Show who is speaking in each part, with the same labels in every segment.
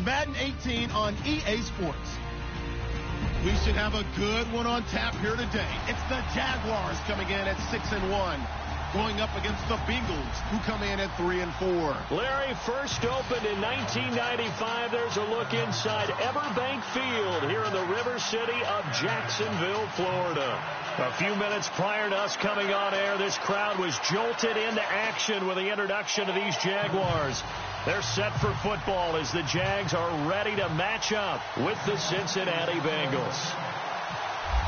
Speaker 1: Madden 18 on EA Sports. We should have a good one on tap here today. It's the Jaguars coming in at 6-1. Going up against the Bengals, who come in at 3-4.
Speaker 2: Larry, first opened in 1995. There's a look inside Everbank Field here in the River City of Jacksonville, Florida. A few minutes prior to us coming on air, this crowd was jolted into action with the introduction of these Jaguars. They're set for football as the Jags are ready to match up with the Cincinnati Bengals.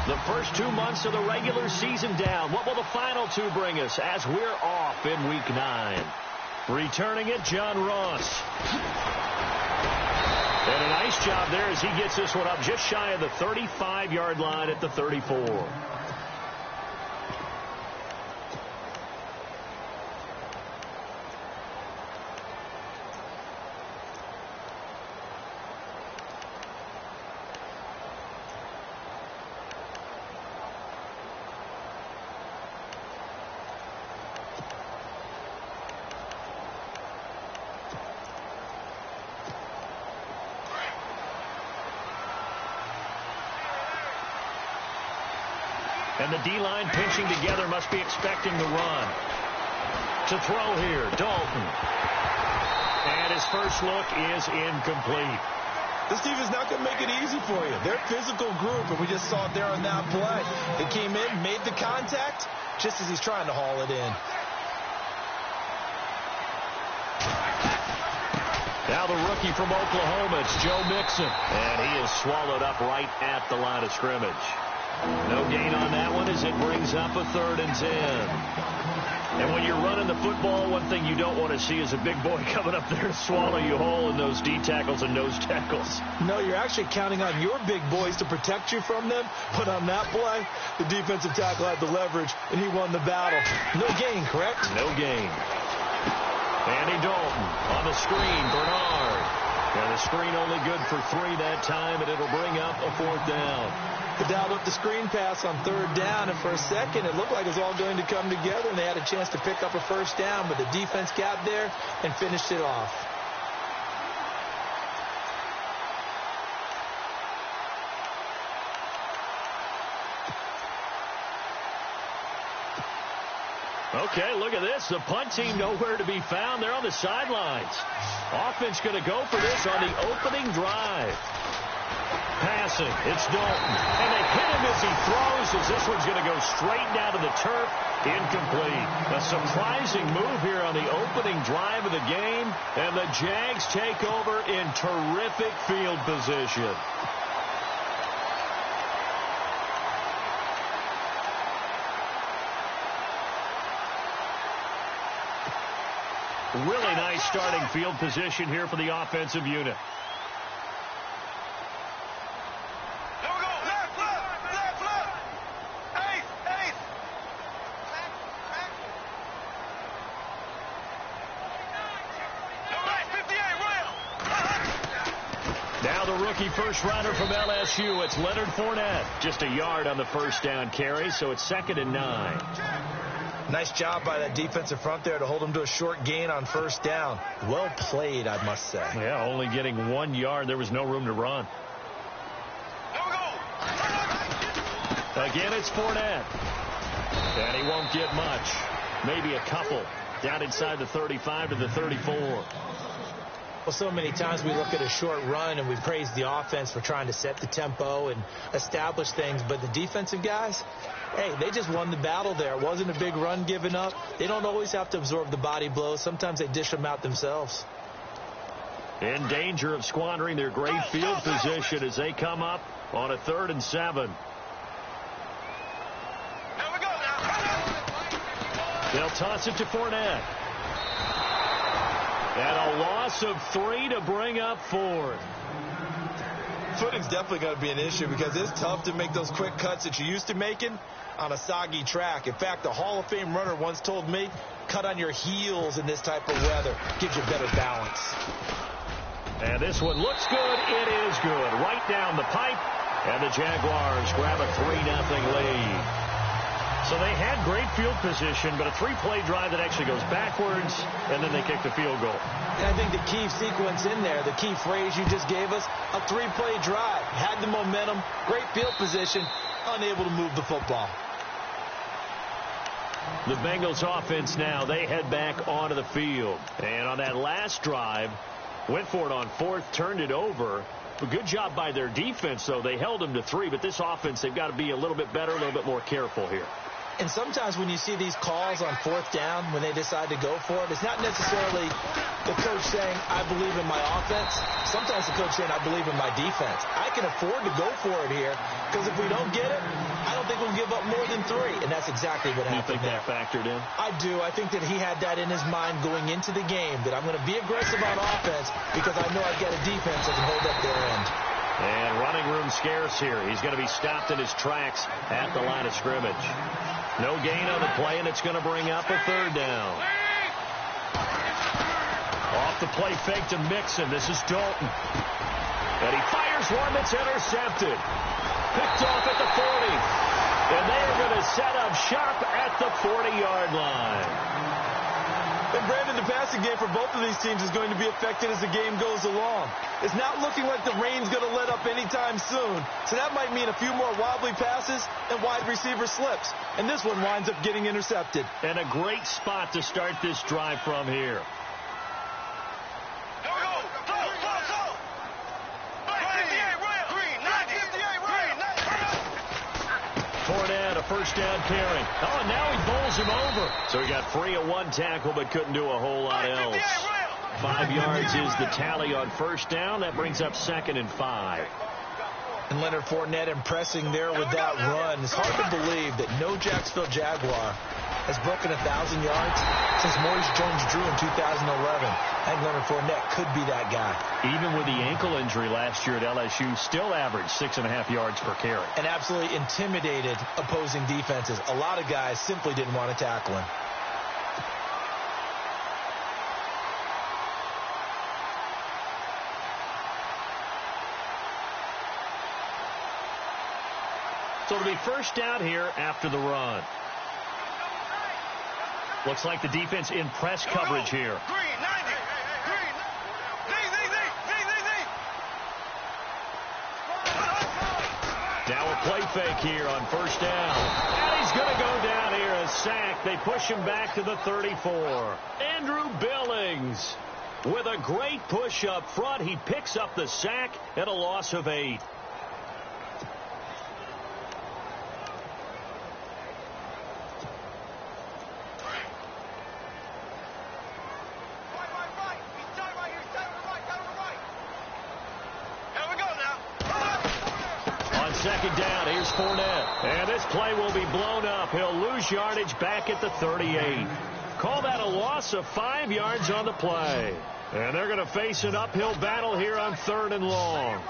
Speaker 2: The first 2 months of the regular season down. What will the final two bring us as we're off in Week 9? Returning it, John Ross. And a nice job there as he gets this one up just shy of the 35-yard line at the 34. And the D-line pinching together must be expecting the run. To throw here, Dalton. And his first look is incomplete.
Speaker 3: This team is not going to make it easy for you. They're a physical group, and we just saw it there on that play. They came in, made the contact, just as he's trying to haul it in.
Speaker 2: Now the rookie from Oklahoma, it's Joe Mixon. And he is swallowed up right at the line of scrimmage. No gain on that one as it brings up a 3rd and 10. And when you're running the football, one thing you don't want to see is a big boy coming up there to swallow you whole in those D tackles and nose tackles.
Speaker 3: No, you're actually counting on your big boys to protect you from them. But on that play, the defensive tackle had the leverage, and he won the battle. No gain, correct?
Speaker 2: No gain. Andy Dalton on the screen, Bernard. And the screen only good for 3 that time, and it'll bring up a 4th down.
Speaker 3: They dialed up the screen pass on 3rd down, and for a second it looked like it was all going to come together, and they had a chance to pick up a 1st down, but the defense got there and finished it off.
Speaker 2: Okay, look at this. The punt team nowhere to be found. They're on the sidelines. Offense going to go for this on the opening drive. Passing, it's Dalton. And they hit him as he throws, as this one's going to go straight down to the turf. Incomplete. A surprising move here on the opening drive of the game. And the Jags take over in terrific field position. Really nice starting field position here for the offensive unit.
Speaker 4: There we go. Left, left, left, left. Eighth. Number 58,
Speaker 2: Now the rookie first rounder from LSU, it's Leonard Fournette. Just a yard on the first down carry, so it's 2nd and 9.
Speaker 3: Nice job by that defensive front there to hold him to a short gain on 1st down. Well played, I must say.
Speaker 2: Yeah, only getting 1 yard. There was no room to run. Again, it's Fournette. And he won't get much. Maybe a couple. Down inside the 35 to the 34.
Speaker 3: Well, so many times we look at a short run and we praise the offense for trying to set the tempo and establish things. But the defensive guys, hey, they just won the battle there. It wasn't a big run given up. They don't always have to absorb the body blows. Sometimes they dish them out themselves.
Speaker 2: In danger of squandering their great field position as they come up on a 3rd and 7. They'll toss it to Fournette. And a loss of 3 to bring up 4th.
Speaker 3: Footing's definitely going to be an issue because it's tough to make those quick cuts that you're used to making on a soggy track. In fact, a Hall of Fame runner once told me, cut on your heels in this type of weather. Gives you better balance.
Speaker 2: And this one looks good. It is good. Right down the pipe. And the Jaguars grab a 3-0 lead. So they had great field position, but a three-play drive that actually goes backwards, and then they kick the field goal.
Speaker 3: And I think the key sequence in there, the key phrase you just gave us, a three-play drive. Had the momentum, great field position, unable to move the football.
Speaker 2: The Bengals offense now, they head back onto the field. And on that last drive, went for it on fourth, turned it over. A good job by their defense, though. They held them to 3, but this offense, they've got to be a little bit better, a little bit more careful here.
Speaker 3: And sometimes when you see these calls on fourth down, when they decide to go for it, it's not necessarily the coach saying, I believe in my offense. Sometimes the coach saying, I believe in my defense. I can afford to go for it here because if we don't get it, I don't think we'll give up more than 3. And that's exactly what happened.
Speaker 2: You think that factored in?
Speaker 3: I do. I think that he had that in his mind going into the game, that I'm going to be aggressive on offense because I know I've got a defense that can hold up their end.
Speaker 2: And running room scarce here. He's going to be stopped in his tracks at the line of scrimmage. No gain on the play, and it's going to bring up a third down. Off the play fake to Mixon. This is Dalton. And he fires one that's intercepted. Picked off at the 40. And they are going to set up shop at the 40-yard line.
Speaker 3: And Brandon, the passing game for both of these teams is going to be affected as the game goes along. It's not looking like the rain's going to let up anytime soon. So that might mean a few more wobbly passes and wide receiver slips. And this one winds up getting intercepted.
Speaker 2: And a great spot to start this drive from here. Fournette, a first down carry. Oh, and now he bowls him over. So he got free of one tackle, but couldn't do a whole lot else. 5 yards is the tally on first down. That brings up 2nd and 5.
Speaker 3: And Leonard Fournette impressing there with that run. It's hard to believe that no Jacksonville Jaguar has broken 1,000 yards since Maurice Jones-Drew in 2011. I think Leonard Fournette could be that guy. Even with the ankle injury last year at LSU, still averaged 6.5 yards per carry. And absolutely intimidated opposing defenses. A lot of guys simply didn't want to tackle him.
Speaker 2: So it'll be first down here after the run. Looks like the defense in press coverage here. Now a play fake here on first down. And he's going to go down here, a sack. They push him back to the 34. Andrew Billings with a great push up front. He picks up the sack and a loss of 8. Second down, here's Fournette. And this play will be blown up. He'll lose yardage back at the 38. Call that a loss of 5 yards on the play. And they're going to face an uphill battle here on 3rd and long.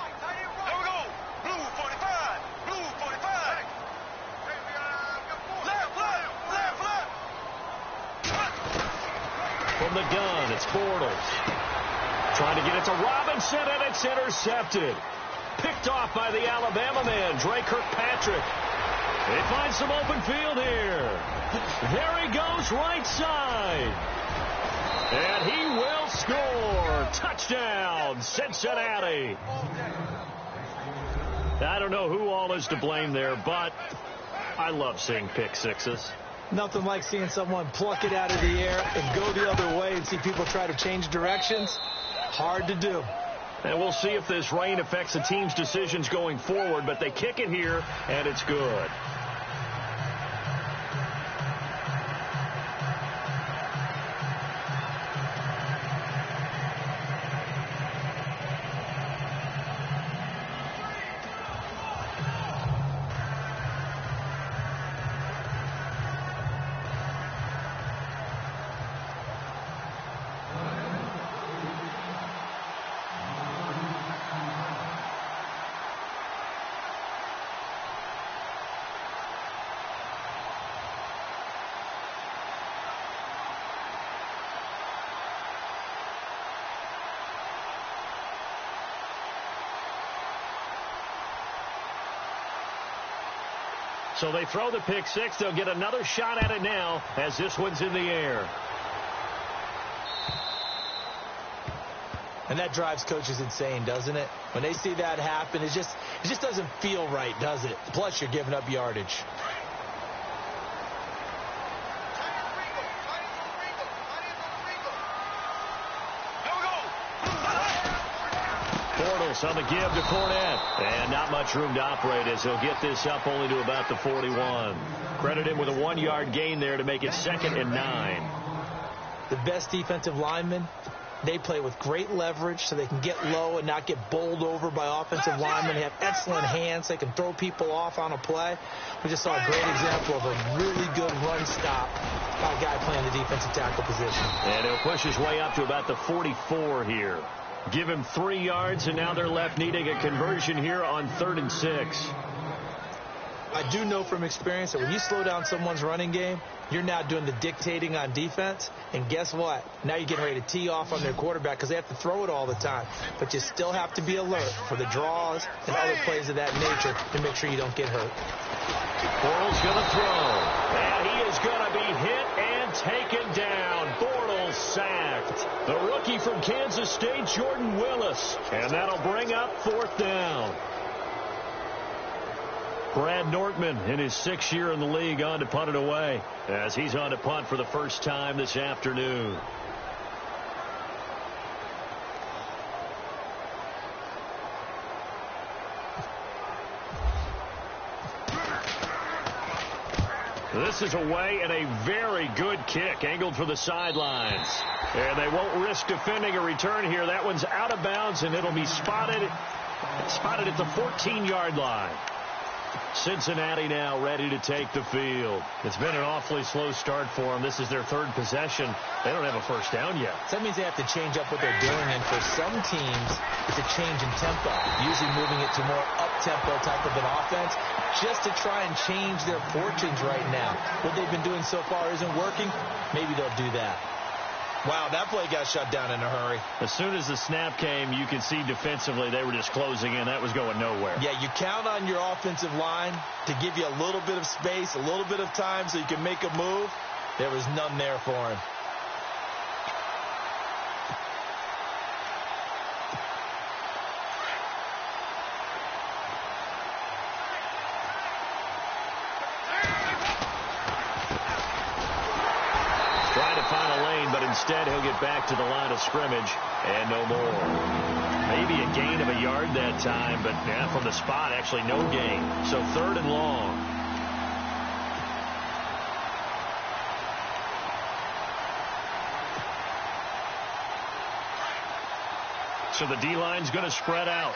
Speaker 2: From the gun, it's Bortles. Trying to get it to Robinson, and it's intercepted. Picked off by the Alabama man, Dre Kirkpatrick. They find some open field here. There he goes, right side. And he will score. Touchdown, Cincinnati. I don't know who all is to blame there, but I love seeing pick sixes.
Speaker 3: Nothing like seeing someone pluck it out of the air and go the other way and see people try to change directions. Hard to do.
Speaker 2: And we'll see if this rain affects the team's decisions going forward, but they kick it here, and it's good. So they throw the pick six. They'll get another shot at it now as this one's in the air.
Speaker 3: And that drives coaches insane, doesn't it? When they see that happen, it just doesn't feel right, does it? Plus, you're giving up yardage.
Speaker 2: Bortles on the give to Fournette. And not much room to operate as he'll get this up only to about the 41. Credit him with a 1-yard gain there to make it 2nd and 9.
Speaker 3: The best defensive linemen, they play with great leverage so they can get low and not get bowled over by offensive linemen. They have excellent hands. They can throw people off on a play. We just saw a great example of a really good run stop by a guy playing the defensive tackle position.
Speaker 2: And he'll push his way up to about the 44 here. Give him 3 yards, and now they're left needing a conversion here on 3rd and 6.
Speaker 3: I do know from experience that when you slow down someone's running game, you're now doing the dictating on defense. And guess what? Now you're getting ready to tee off on their quarterback because they have to throw it all the time. But you still have to be alert for the draws and other plays of that nature to make sure you don't get hurt.
Speaker 2: Bortles going to throw. And he is going to be hit and taken down. Bortles sacked. The rookie from Kansas State, Jordan Willis. And that'll bring up 4th down. Brad Nortman in his 6th year in the league on to punt it away as he's on to punt for the first time this afternoon. This is away and a very good kick angled for the sidelines. And they won't risk defending a return here. That one's out of bounds and it'll be spotted at the 14-yard line. Cincinnati now ready to take the field. It's been an awfully slow start for them. This is their 3rd possession. They don't have a first down yet.
Speaker 3: So that means they have to change up what they're doing. And for some teams, it's a change in tempo, usually moving it to more up-tempo type of an offense just to try and change their fortunes right now. What they've been doing so far isn't working. Maybe they'll do that. Wow, that play got shut down in a hurry.
Speaker 2: As soon as the snap came, you could see defensively they were just closing in. That was going nowhere.
Speaker 3: Yeah, you count on your offensive line to give you a little bit of space, a little bit of time so you can make a move. There was none there for him.
Speaker 2: Instead, he'll get back to the line of scrimmage and no more. Maybe a gain of a yard that time, but yeah, from the spot, actually no gain. So 3rd and long. So the D-line's going to spread out.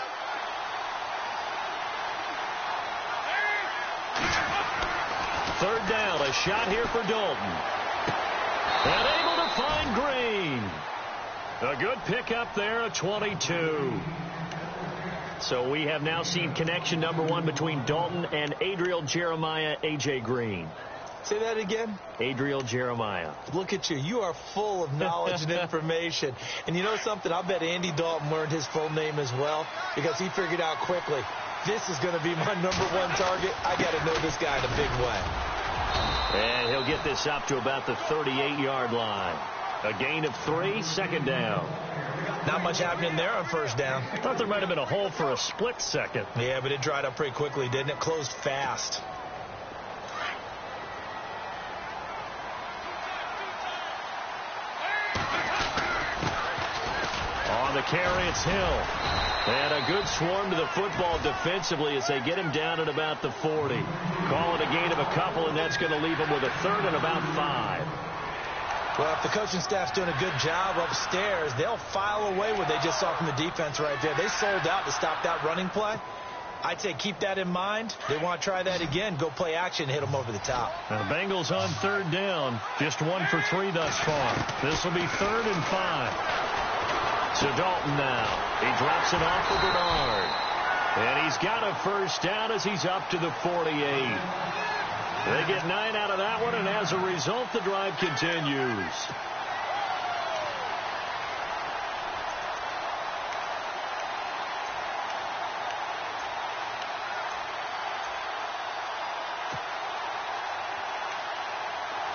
Speaker 2: Third down, a shot here for Dalton. And able to find Green. A good pickup there at 22. So we have now seen connection number 1 between Dalton and Adriel Jeremiah, A.J. Green.
Speaker 3: Say that again?
Speaker 2: Adriel Jeremiah.
Speaker 3: Look at you. You are full of knowledge and information. And you know something? I bet Andy Dalton learned his full name as well because he figured out quickly, this is going to be my number 1 target. I got to know this guy in a big way.
Speaker 2: And he'll get this up to about the 38-yard line. A gain of 3, 2nd down.
Speaker 3: Not much happening there on 1st down.
Speaker 2: I thought there might have been a hole for a split second.
Speaker 3: Yeah, but it dried up pretty quickly, didn't it? Closed fast.
Speaker 2: On the carry, it's Hill. And a good swarm to the football defensively as they get him down at about the 40. Call it a gain of a couple, and that's going to leave him with a 3rd and about 5.
Speaker 3: Well, if the coaching staff's doing a good job upstairs, they'll file away what they just saw from the defense right there. They sold out to stop that running play. I'd say keep that in mind. They want to try that again. Go play action, hit them over the top.
Speaker 2: Now, the Bengals on 3rd down. Just 1 for 3 thus far. This will be 3rd and 5. To Dalton now. He drops it off for Bernard. And he's got a first down as he's up to the 48. They get 9 out of that one, and as a result, the drive continues.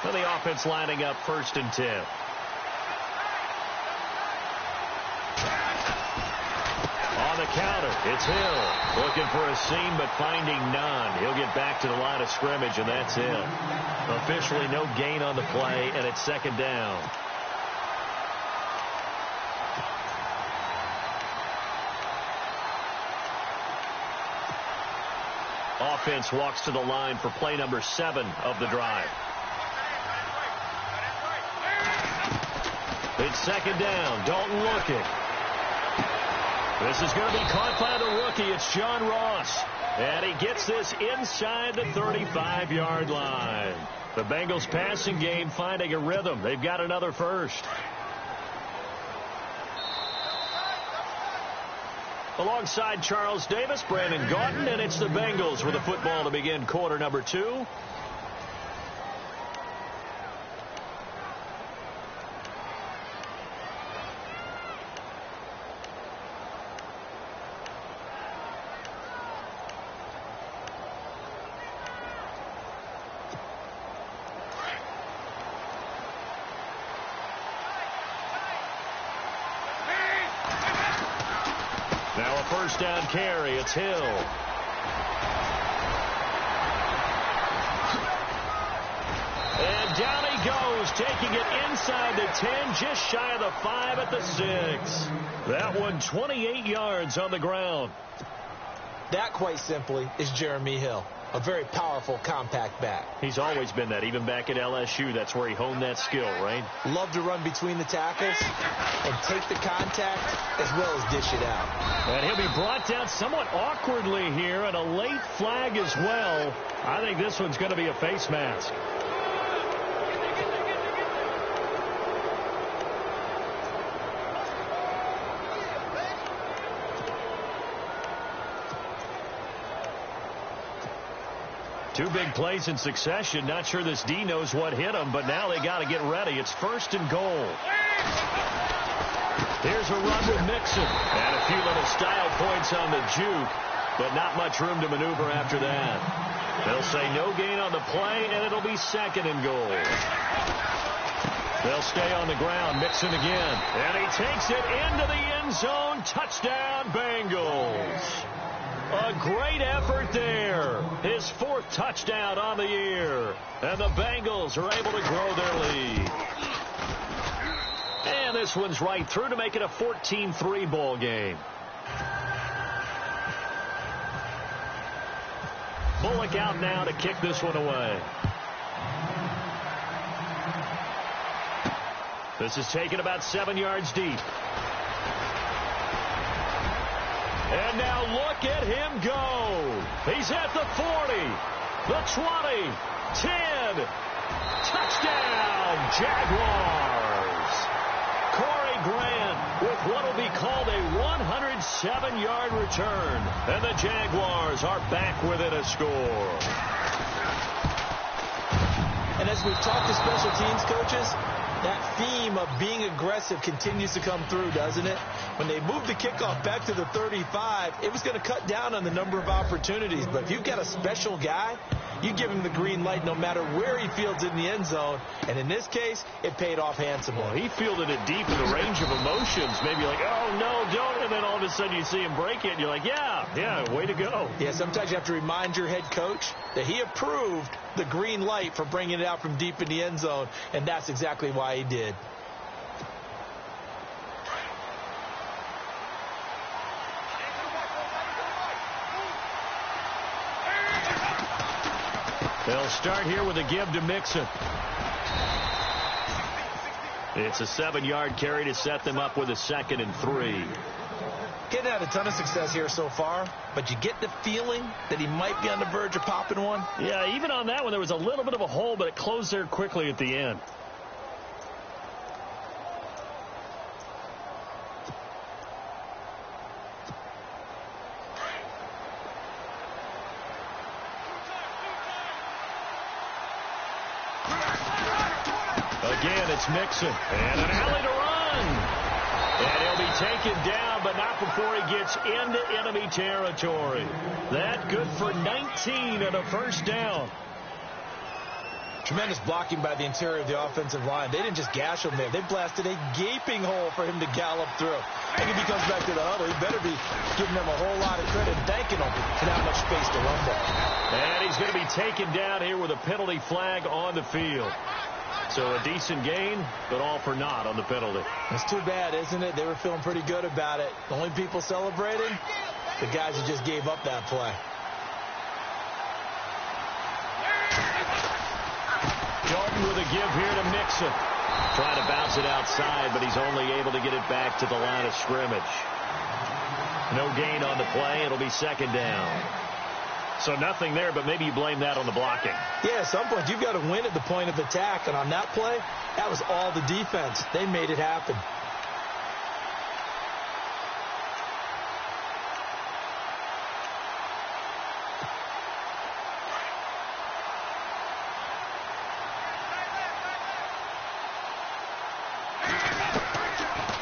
Speaker 2: And the offense lining up 1st and 10. On the counter, it's Hill. Looking for a seam, but finding none. He'll get back to the line of scrimmage, and that's it. Officially no gain on the play, and it's 2nd down. Offense walks to the line for play number 7 of the drive. It's 2nd down. Dalton looking. This is going to be caught by the rookie. It's John Ross. And he gets this inside the 35-yard line. The Bengals passing game finding a rhythm. They've got another first. Alongside Charles Davis, Brandon Gaudin, and it's the Bengals with the football to begin quarter number 2. Now a 1st down carry. It's Hill. And down he goes, taking it inside the 10, just shy of the 5 at the 6. That one 28 yards on the ground.
Speaker 3: That, quite simply, is Jeremy Hill. A very powerful, compact back.
Speaker 2: He's always been that. Even back at LSU, that's where he honed that skill, right?
Speaker 3: Love to run between the tackles and take the contact as well as dish it out.
Speaker 2: And he'll be brought down somewhat awkwardly here, and a late flag as well. I think this one's going to be a face mask. Two big plays in succession. Not sure this D knows what hit him, but now they got to get ready. It's 1st and goal. Here's a run with Mixon. And a few little style points on the juke, but not much room to maneuver after that. They'll say no gain on the play, and it'll be 2nd and goal. They'll stay on the ground. Mixon again. And he takes it into the end zone. Touchdown, Bengals. A great effort there. His 4th touchdown on the year. And the Bengals are able to grow their lead. And this one's right through to make it a 14-3 ball game. Bullock out now to kick this one away. This is taken about 7 yards deep. And now look at him go. He's at the 40, the 20, 10. Touchdown, Jaguars. Corey Grant with what will be called a 107-yard return. And the Jaguars are back within a score.
Speaker 3: And as we've talked to special teams coaches, that theme of being aggressive continues to come through, doesn't it? When they moved the kickoff back to the 35, it was going to cut down on the number of opportunities. But if you've got a special guy, you give him the green light no matter where he fields in the end zone. And in this case, it paid off handsomely.
Speaker 2: Well, he fielded it deep in the range of emotions. Maybe like, oh, no, don't. And then all of a sudden you see him break it, and you're like, yeah, way to go.
Speaker 3: Yeah, sometimes you have to remind your head coach that he approved the green light for bringing it out from deep in the end zone, and that's exactly why he did.
Speaker 2: They'll start here with a give to Mixon. It's a 7-yard carry to set them up with a 2nd and 3.
Speaker 3: Getting had a ton of success here so far, but you get the feeling that he might be on the verge of popping one.
Speaker 2: Yeah, even on that one, there was a little bit of a hole, but it closed there quickly at the end. Again, it's Mixon. And an alley to run. And he'll be taken down, but not before he gets into enemy territory. That good for 19 and a 1st down.
Speaker 3: Tremendous blocking by the interior of the offensive line. They didn't just gash him there. They blasted a gaping hole for him to gallop through. I think if he comes back to the huddle, he better be giving them a whole lot of credit and thanking them for that much space to run ball.
Speaker 2: And he's going to be taken down here with a penalty flag on the field. So a decent gain, but all for naught on the penalty.
Speaker 3: It's too bad, isn't it? They were feeling pretty good about it. The only people celebrating, the guys who just gave up that play.
Speaker 2: Dalton with a give here to Mixon. Trying to bounce it outside, but he's only able to get it back to the line of scrimmage. No gain on the play. It'll be second down. So nothing there, but maybe you blame that on the blocking.
Speaker 3: Yeah, at some point you've got to win at the point of attack, and on that play, that was all the defense. They made it happen.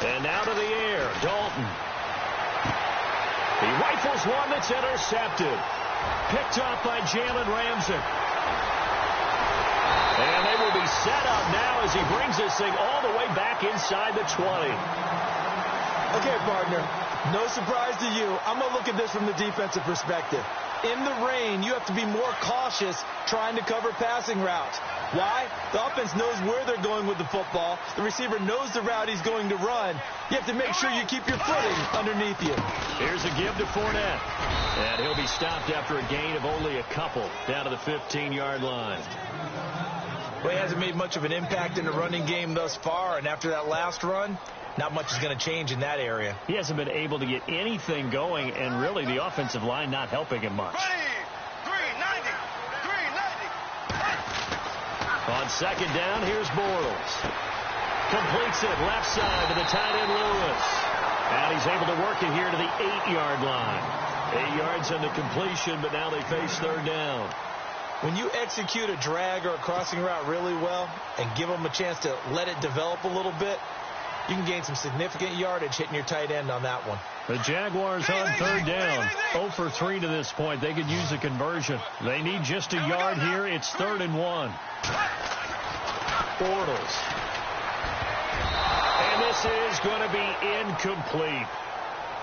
Speaker 2: And out of the air, Dalton. He rifles one that's intercepted. Picked off by Jalen Ramsey. And they will be set up now as he brings this thing all the way back inside the 20.
Speaker 3: Okay, partner, no surprise to you. I'm going to look at this from the defensive perspective. In the rain, you have to be more cautious trying to cover passing routes. Why? The offense knows where they're going with the football. The receiver knows the route he's going to run. You have to make sure you keep your footing underneath you.
Speaker 2: Here's a give to Fournette. And he'll be stopped after a gain of only a couple down to the 15-yard line.
Speaker 3: Well, he hasn't made much of an impact in the running game thus far, and after that last run, not much is going to change in that area.
Speaker 2: He hasn't been able to get anything going, and really the offensive line not helping him much.
Speaker 4: 390.
Speaker 2: On second down, here's Bortles. Completes it left side to the tight end Lewis. And he's able to work it here to the 8-yard line. 8 yards on the completion, but now they face third down.
Speaker 3: When you execute a drag or a crossing route really well and give them a chance to let it develop a little bit, you can gain some significant yardage hitting your tight end on that one.
Speaker 2: The Jaguars on third down. 0 for 3 to this point. They could use a conversion. They need just a yard here. It's 3rd and 1. Bortles. And this is going to be incomplete.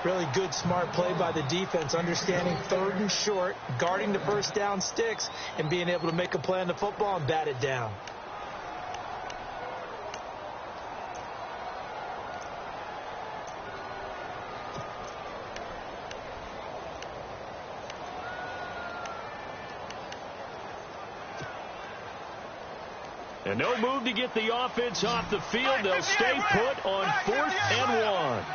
Speaker 3: Really good, smart play by the defense, understanding 3rd and short, guarding the first down sticks, and being able to make a play on the football and bat it down.
Speaker 2: And no move to get the offense off the field. They'll stay put on 4th and 1.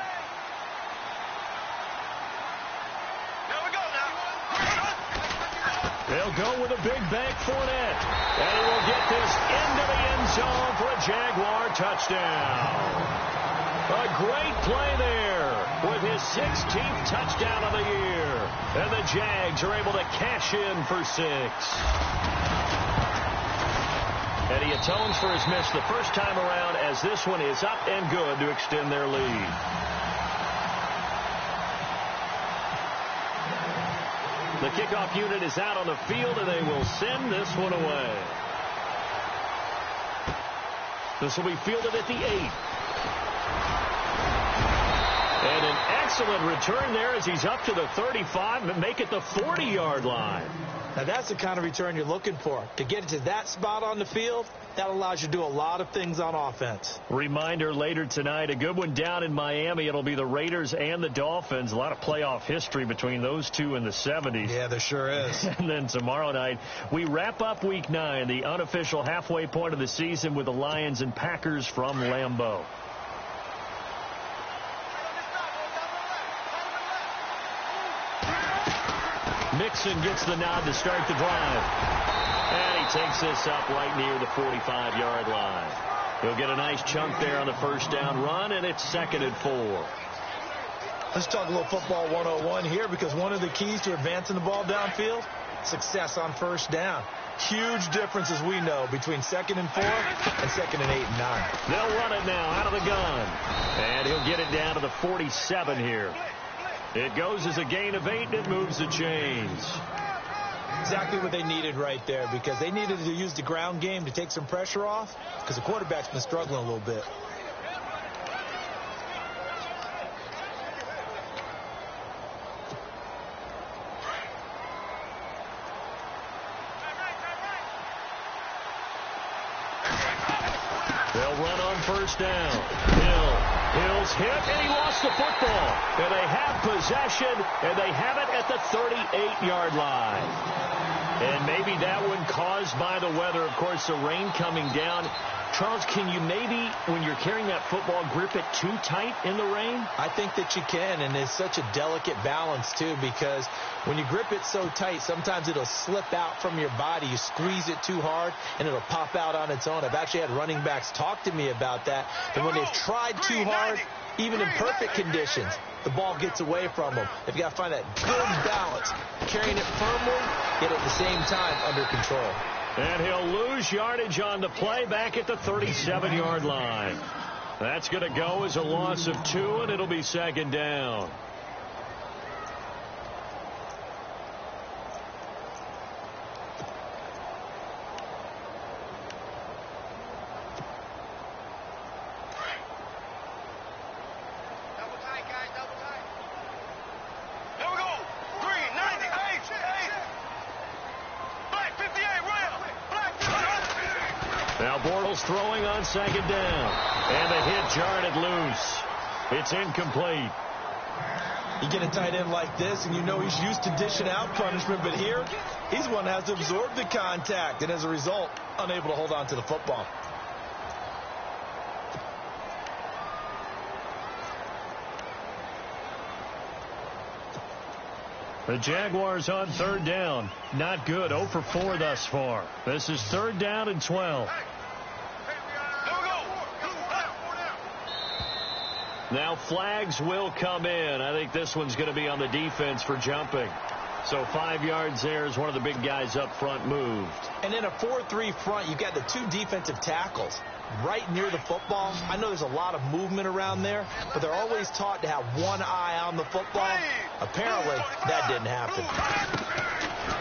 Speaker 2: They'll go with a big bank Fournette. And he will get this into the end zone for a Jaguar touchdown. A great play there with his 16th touchdown of the year. And the Jags are able to cash in for 6. And he atones for his miss the first time around as this one is up and good to extend their lead. The kickoff unit is out on the field, and they will send this one away. This will be fielded at the 8. And an excellent return there as he's up to the 35 and make it the 40-yard line.
Speaker 3: Now, that's the kind of return you're looking for. To get to that spot on the field, that allows you to do a lot of things on offense.
Speaker 2: Reminder later tonight, a good one down in Miami. It'll be the Raiders and the Dolphins. A lot of playoff history between those two in the 70s.
Speaker 3: Yeah, there sure is.
Speaker 2: And then tomorrow night, we wrap up Week 9, the unofficial halfway point of the season with the Lions and Packers from Lambeau. Mixon gets the nod to start the drive. And he takes this up right near the 45-yard line. He'll get a nice chunk there on the first down run, and it's 2nd and 4.
Speaker 3: Let's talk a little football 101 here, because one of the keys to advancing the ball downfield, success on first down. Huge difference, as we know, between 2nd and 4 and 2nd and 8 and 9.
Speaker 2: They'll run it now out of the gun. And he'll get it down to the 47 here. It goes as a gain of 8, and it moves the chains.
Speaker 3: Exactly what they needed right there, because they needed to use the ground game to take some pressure off, because the quarterback's been struggling a little bit.
Speaker 2: They'll run on first down. Hill's hit, and he lost the football. And they have possession, and they have it at the 38-yard line. And maybe that one caused by the weather. Of course, the rain coming down. Charles, can you maybe, when you're carrying that football, grip it too tight in the rain?
Speaker 3: I think that you can, and it's such a delicate balance, too, because when you grip it so tight, sometimes it'll slip out from your body. You squeeze it too hard, and it'll pop out on its own. I've actually had running backs talk to me about that, that when they've tried too hard, even in perfect conditions, the ball gets away from them. They've got to find that good balance, carrying it firmly, yet at the same time under control.
Speaker 2: And he'll lose yardage on the play back at the 37-yard line. That's going to go as a loss of 2, and it'll be second down. Throwing on second down, and the hit jarred it loose. It's incomplete.
Speaker 3: You get a tight end like this, and you know he's used to dishing out punishment, but here, he's one that has to absorb the contact, and as a result, unable to hold on to the football.
Speaker 2: The Jaguars on third down. Not good. 0 for 4 thus far. This is third down and 12. Now flags will come in. I think this one's going to be on the defense for jumping. So 5 yards there as one of the big guys up front moved.
Speaker 3: And in a 4-3 front, you've got the 2 defensive tackles right near the football. I know there's a lot of movement around there, but they're always taught to have one eye on the football. Apparently, that didn't happen.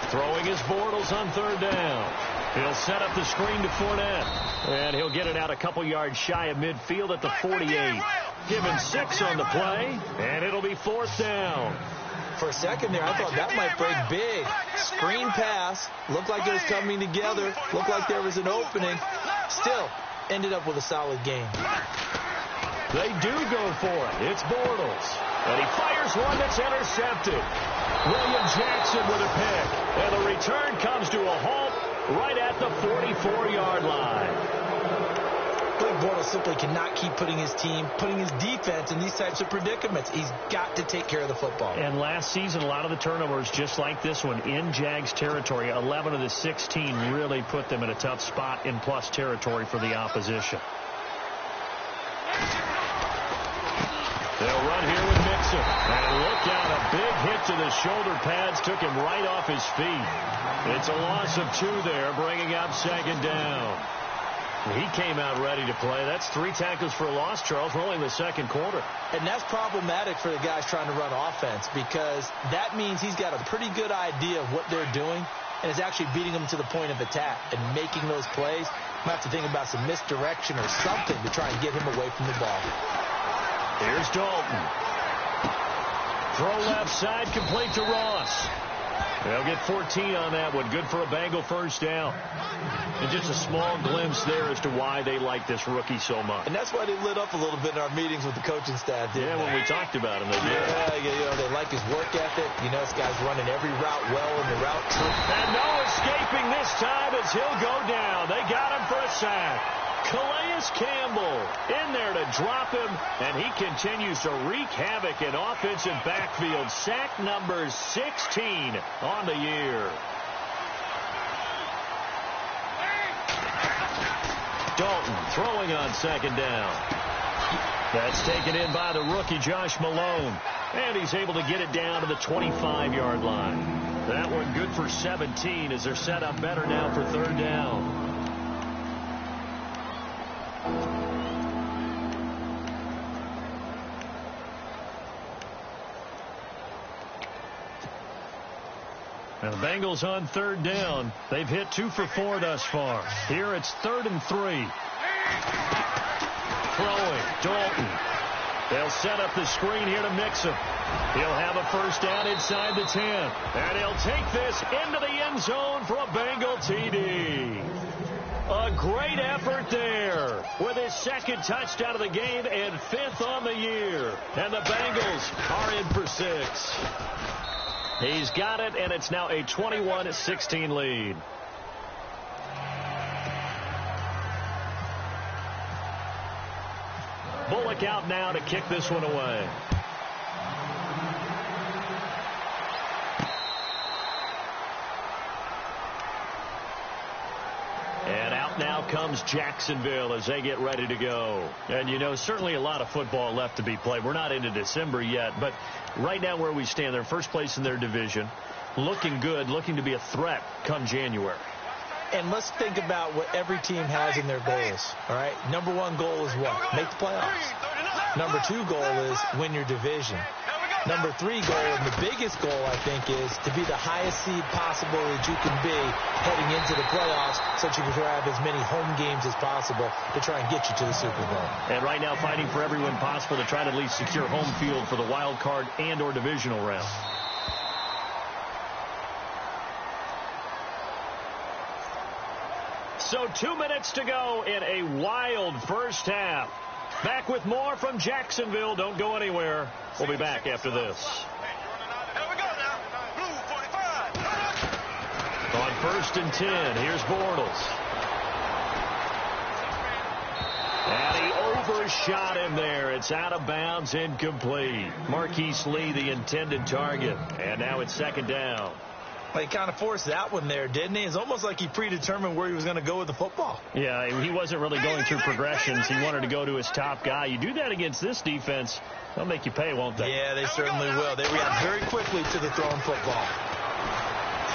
Speaker 2: Throwing his Bortles on third down. He'll set up the screen to Fournette. And he'll get it out a couple yards shy of midfield at the 48. Given 6 on the play, and it'll be fourth down.
Speaker 3: For a second there, I thought that might break big. Screen pass. Looked like it was coming together. Looked like there was an opening. Still, ended up with a solid game.
Speaker 2: They do go for it. It's Bortles. And he fires one that's intercepted. William Jackson with a pick. And the return comes to a halt right at the 44-yard line.
Speaker 3: Blake Bortles simply cannot keep putting his team, putting his defense in these types of predicaments. He's got to take care of the football.
Speaker 2: And last season, a lot of the turnovers, just like this one, in Jags territory, 11 of the 16 really put them in a tough spot in plus territory for the opposition. They'll run here with Mixon. And look out, a big hit to the shoulder pads took him right off his feet. It's a loss of 2 there, bringing up second down. He came out ready to play. That's 3 tackles for a loss, Charles. We're only in the second quarter.
Speaker 3: And that's problematic for the guys trying to run offense, because that means he's got a pretty good idea of what they're doing and is actually beating them to the point of attack and making those plays. Might have to think about some misdirection or something to try and get him away from the ball.
Speaker 2: Here's Dalton. Throw left side, complete to Ross. They'll get 14 on that one. Good for a Bengal first down. And just a small glimpse there as to why they like this rookie so much.
Speaker 3: And that's why they lit up a little bit in our meetings with the coaching staff.
Speaker 2: Yeah, when we talked about him, they did.
Speaker 3: Yeah, you know, they like his work ethic. You know, this guy's running every route well in the route tree.
Speaker 2: And no escaping this time as he'll go down. They got him for a sack. Calais Campbell in there to drop him, and he continues to wreak havoc in offensive backfield. Sack number 16 on the year. Dalton throwing on second down. That's taken in by the rookie Josh Malone, and he's able to get it down to the 25-yard line. That one good for 17 as they're set up better now for third down. And the Bengals on third down. They've hit 2 for 4 thus far. Here it's 3rd and 3. Throwing, Dalton. They'll set up the screen here to mix him. He'll have a first down inside the 10. And he'll take this into the end zone for a Bengal TD. A great effort there with his 2nd touchdown of the game and 5th on the year. And the Bengals are in for 6. He's got it, and it's now a 21-16 lead. Bullock out now to kick this one away. And out now comes Jacksonville as they get ready to go. And, you know, certainly a lot of football left to be played. We're not into December yet, but right now where we stand, they're first place in their division, looking good, looking to be a threat come January.
Speaker 3: And let's think about what every team has in their goals, all right? Number 1 goal is what? Make the playoffs. Number 2 goal is win your division. Number 3 goal, and the biggest goal, I think, is to be the highest seed possible that you can be heading into the playoffs so that you can grab as many home games as possible to try and get you to the Super Bowl. And
Speaker 2: right now fighting for every win possible to try to at least secure home field for the wild card and or divisional round. So 2 minutes to go in a wild first half. Back with more from Jacksonville. Don't go anywhere. We'll be back after this. On 1st and 10, here's Bortles. And he overshot him there. It's out of bounds, incomplete. Marquise Lee, the intended target. And now it's 2nd down.
Speaker 3: Well, he kind of forced that one there, didn't he? It's almost like he predetermined where he was going to go with the football.
Speaker 2: Yeah, he wasn't really going through progressions. He wanted to go to his top guy. You do that against this defense, they'll make you pay, won't they?
Speaker 3: Yeah, they certainly will. They react very quickly to the thrown football.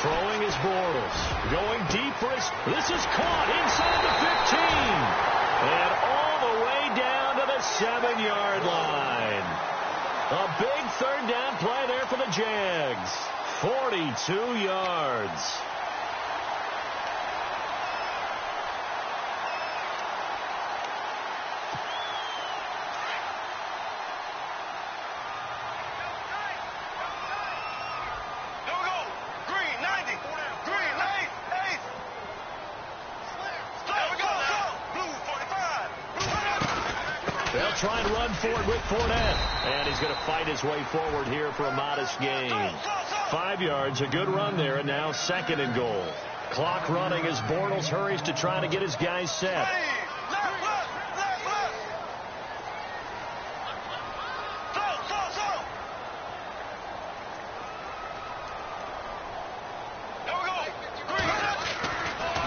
Speaker 2: Throwing is Bortles. Going deep for his... This is caught inside the 15. And all the way down to the 7-yard line. A big 3rd down play there for the Jags. 42 yards. They'll try and run forward with Fournette. And he's going to fight his way forward here for a modest gain. 5 yards, a good run there, and now 2nd and goal. Clock running as Bortles hurries to try to get his guys set.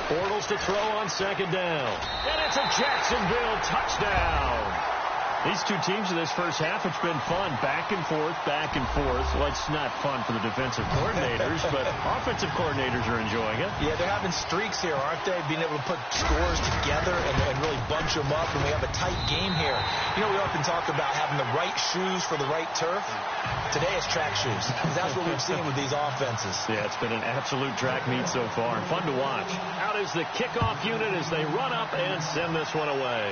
Speaker 2: Bortles to throw on 2nd down. And it's a Jacksonville touchdown. These two teams in this first half, it's been fun. Back and forth, back and forth. Well, it's not fun for the defensive coordinators, but offensive coordinators are enjoying it.
Speaker 3: Yeah, they're having streaks here, aren't they? Being able to put scores together and really bunch them up, and we have a tight game here. You know, we often talk about having the right shoes for the right turf. Today it's track shoes. That's what we've seen with these offenses.
Speaker 2: Yeah, it's been an absolute track meet so far. Fun to watch. Out is the kickoff unit as they run up and send this one away.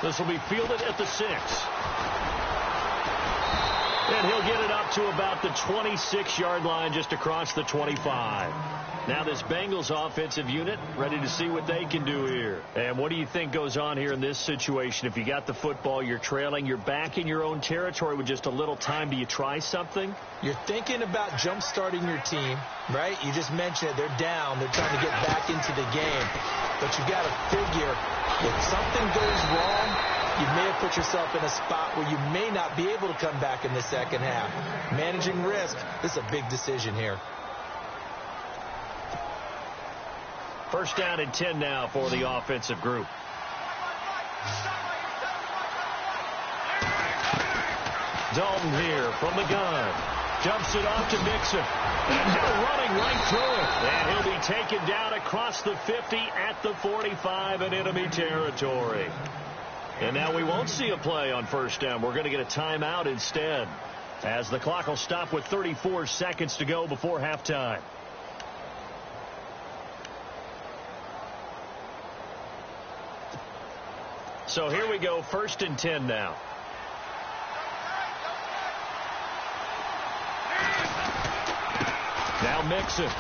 Speaker 2: This will be fielded at the 6. And he'll get it up to about the 26-yard line, just across the 25. Now this Bengals offensive unit ready to see what they can do here. And what do you think goes on here in this situation? If you got the football, you're trailing, you're back in your own territory with just a little time. Do you try something?
Speaker 3: You're thinking about jump-starting your team, right? You just mentioned it. They're down. They're trying to get back into the game. But you got to figure if something goes wrong, you may have put yourself in a spot where you may not be able to come back in the second half. Managing risk, this is a big decision here.
Speaker 2: First down and 10 now for the offensive group. Dalton here from the gun. Jumps it off to Mixon. And now running right through it. And he'll be taken down across the 50 at the 45 in enemy territory. And now we won't see a play on first down. We're going to get a timeout instead. as the clock will stop with 34 seconds to go before halftime. So here we go, 1st and 10 now. Now Mixon.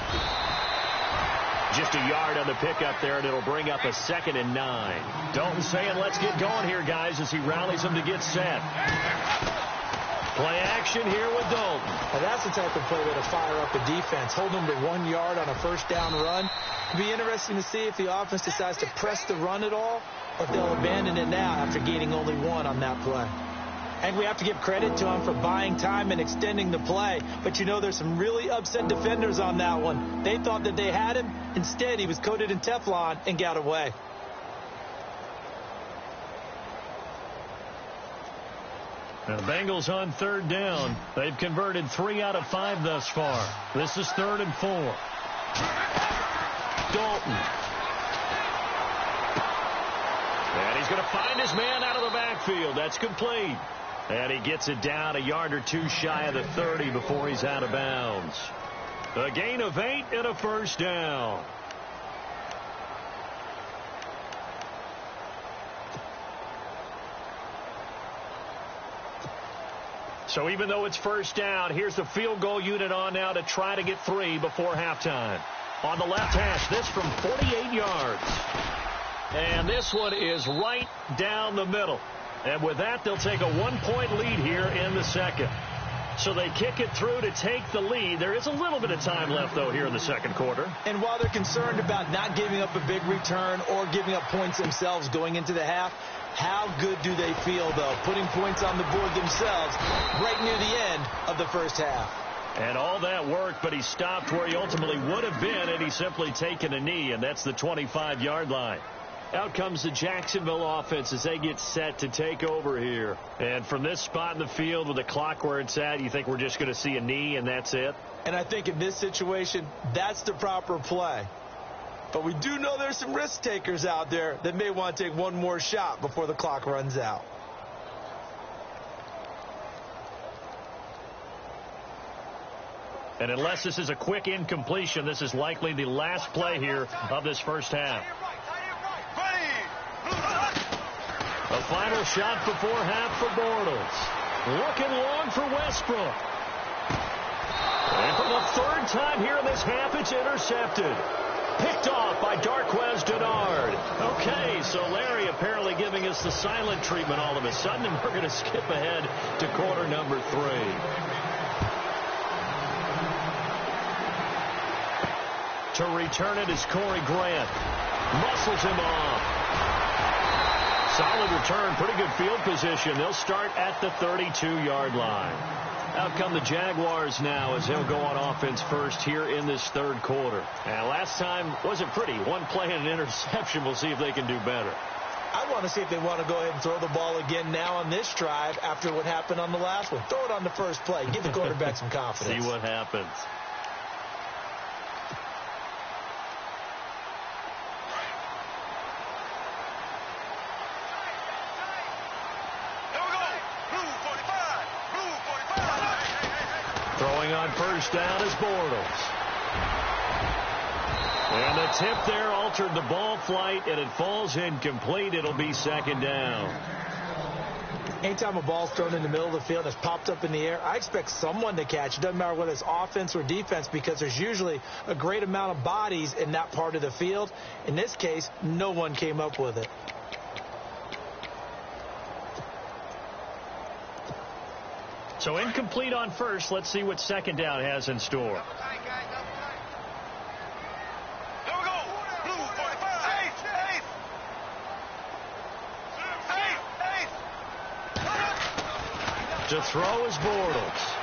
Speaker 2: Just a yard on the pickup there, and it'll bring up a 2nd and 9. Dalton saying, let's get going here, guys, as he rallies them to get set. Play action here with Dalton.
Speaker 3: Now that's the type of play that'll fire up a defense. Hold them to 1 yard on a 1st down run. It'll be interesting to see if the offense decides to press the run at all, or if they'll abandon it now after gaining only 1 on that play. And we have to give credit to him for buying time and extending the play. But, you know, there's some really upset defenders on that one. They thought that they had him. Instead, he was coated in Teflon and got away.
Speaker 2: Now the Bengals on 3rd down. They've converted 3 out of 5 thus far. This is 3rd and 4. Dalton. And he's going to find his man out of the backfield. That's complete. And he gets it down a yard or 2 shy of the 30 before he's out of bounds. A gain of 8 and a 1st down. So even though it's 1st down, here's the field goal unit on now to try to get 3 before halftime. On the left hash, this from 48 yards. And this one is right down the middle. And with that, they'll take a 1-point lead here in the 2nd. So they kick it through to take the lead. There is a little bit of time left, though, here in the 2nd quarter.
Speaker 3: And while they're concerned about not giving up a big return or giving up points themselves going into the half, how good do they feel, though, putting points on the board themselves right near the end of the 1st half?
Speaker 2: And all that work, but he stopped where he ultimately would have been, and he's simply taken a knee, and that's the 25-yard line. Out comes the Jacksonville offense as they get set to take over here. And from this spot in the field with the clock where it's at, you think we're just going to see a knee and that's it?
Speaker 3: And I think in this situation, that's the proper play. But we do know there's some risk takers out there that may want to take one more shot before the clock runs out.
Speaker 2: And unless this is a quick incompletion, this is likely the last play here of this 1st half. A final shot before half for Bortles. Looking long for Westbrook. And for the 3rd time here in this half, it's intercepted. Picked off by Darquez Denard. Okay, so Larry apparently giving us the silent treatment all of a sudden, and we're going to skip ahead to quarter number 3. To return it is Corey Grant. Muscles him off. Solid return, pretty good field position. They'll start at the 32-yard line. Out come the Jaguars now as they'll go on offense first here in this 3rd quarter. And last time wasn't pretty. 1 play and an interception. We'll see if they can do better.
Speaker 3: I want to see if they want to go ahead and throw the ball again now on this drive after what happened on the last one. Throw it on the first play. Give the quarterback some confidence.
Speaker 2: See what happens. On 1st down is Bortles. And the tip there altered the ball flight, and it falls incomplete. It'll be 2nd down.
Speaker 3: Anytime a ball's thrown in the middle of the field and it's popped up in the air, I expect someone to catch. It doesn't matter whether it's offense or defense, because there's usually a great amount of bodies in that part of the field. In this case, no one came up with it.
Speaker 2: So incomplete on 1st. Let's see what 2nd down has in store. To throw is Bortles.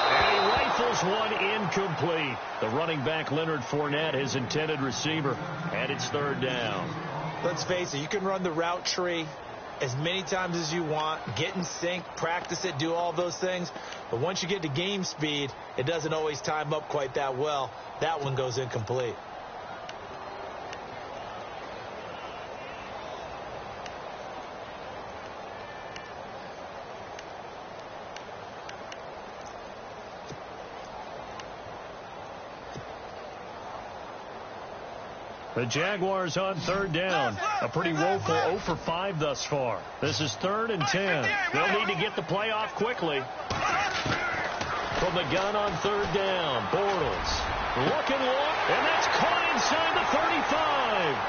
Speaker 2: And he rifles one incomplete. The running back, Leonard Fournette, his intended receiver. And it's 3rd down.
Speaker 3: Let's face it, you can run the route tree as many times as you want, get in sync, practice it, do all those things. But once you get to game speed, it doesn't always time up quite that well. That one goes incomplete.
Speaker 2: The Jaguars on third down. A pretty woeful 0 for 5 thus far. This is 3rd and 10. They'll need to get the play off quickly. From the gun on third down, Bortles. Look, and that's caught inside the 35.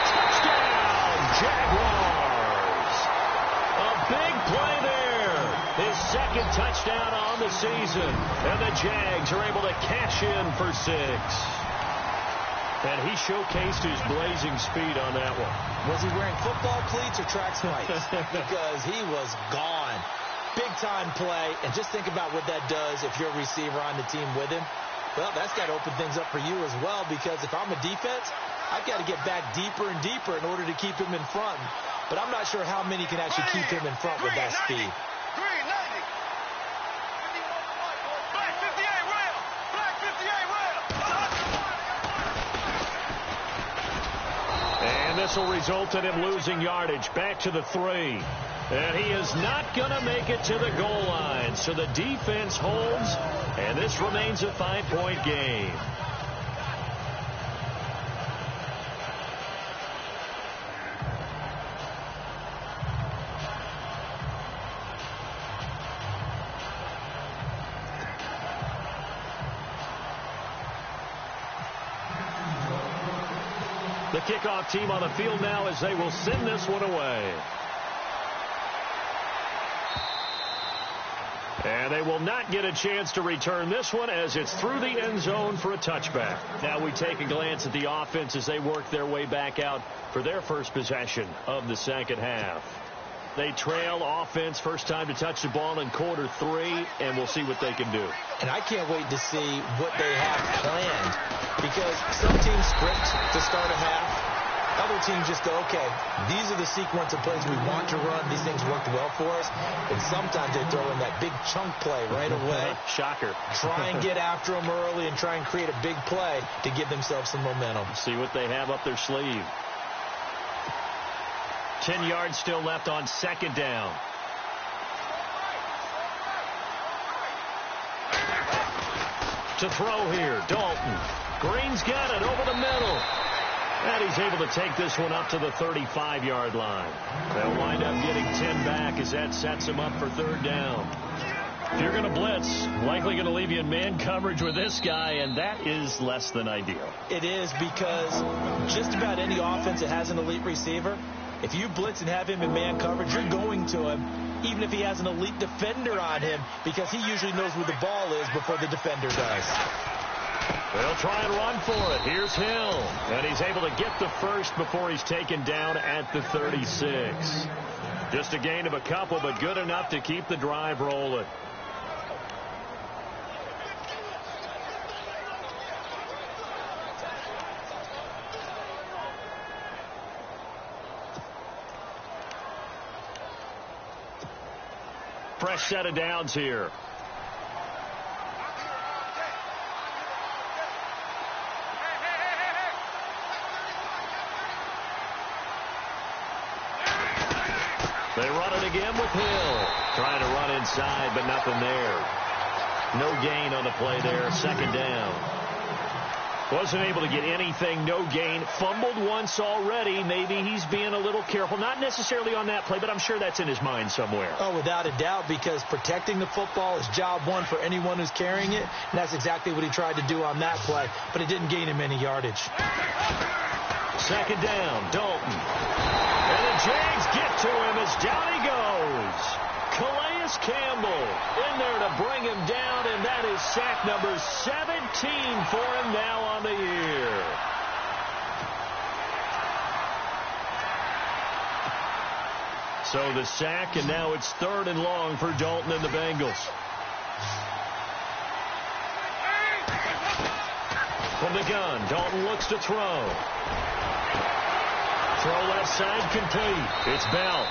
Speaker 2: Touchdown, Jaguars. A big play there. His 2nd touchdown on the season. And the Jags are able to cash in for 6. And he showcased his blazing speed on that one.
Speaker 3: Was he wearing football cleats or track spikes? Because he was gone. Big-time play. And just think about what that does if you're a receiver on the team with him. Well, that's got to open things up for you as well, because if I'm a defense, I've got to get back deeper and deeper in order to keep him in front. But I'm not sure how many can actually keep him in front with that speed.
Speaker 2: And this will result in him losing yardage back to the 3. And he is not going to make it to the goal line. So the defense holds, and this remains a 5-point game. The kickoff team on the field now as they will send this one away. And they will not get a chance to return this one as it's through the end zone for a touchback. Now we take a glance at the offense as they work their way back out for their first possession of the second half. They trail offense, first time to touch the ball in quarter 3, and we'll see what they can do.
Speaker 3: And I can't wait to see what they have planned, because some teams script to start a half. Other teams just go, okay, these are the sequence of plays we want to run. These things worked well for us. And sometimes they throw in that big chunk play right away.
Speaker 2: Shocker.
Speaker 3: Try and get after them early and try and create a big play to give themselves some momentum.
Speaker 2: See what they have up their sleeve. 10 yards still left on second down. To throw here, Dalton. Green's got it over the middle. And he's able to take this one up to the 35-yard line. They'll wind up getting 10 back as that sets him up for third down. If you're going to blitz, likely going to leave you in man coverage with this guy, and that is less than ideal.
Speaker 3: It is, because just about any offense that has an elite receiver, if you blitz and have him in man coverage, you're going to him, even if he has an elite defender on him, because he usually knows where the ball is before the defender does.
Speaker 2: They'll try and run for it. Here's Hill. And he's able to get the first before he's taken down at the 36. Just a gain of a couple, but good enough to keep the drive rolling. Fresh set of downs here. They run it again with Hill. Trying to run inside, but nothing there. No gain on the play there. Second down. Wasn't able to get anything. No gain. Fumbled once already. Maybe he's being a little careful. Not necessarily on that play, but I'm sure that's in his mind somewhere.
Speaker 3: Oh, without a doubt, because protecting the football is job one for anyone who's carrying it. And that's exactly what he tried to do on that play, but it didn't gain him any yardage.
Speaker 2: Second down, Dalton. And the Jags get to him as down he goes. Calais Campbell in there to bring him down, and that is sack number 17 for him now on the year. So the sack, and now it's 3rd and long for Dalton and the Bengals. From the gun, Dalton looks to throw. Throw left side complete. It's Bell.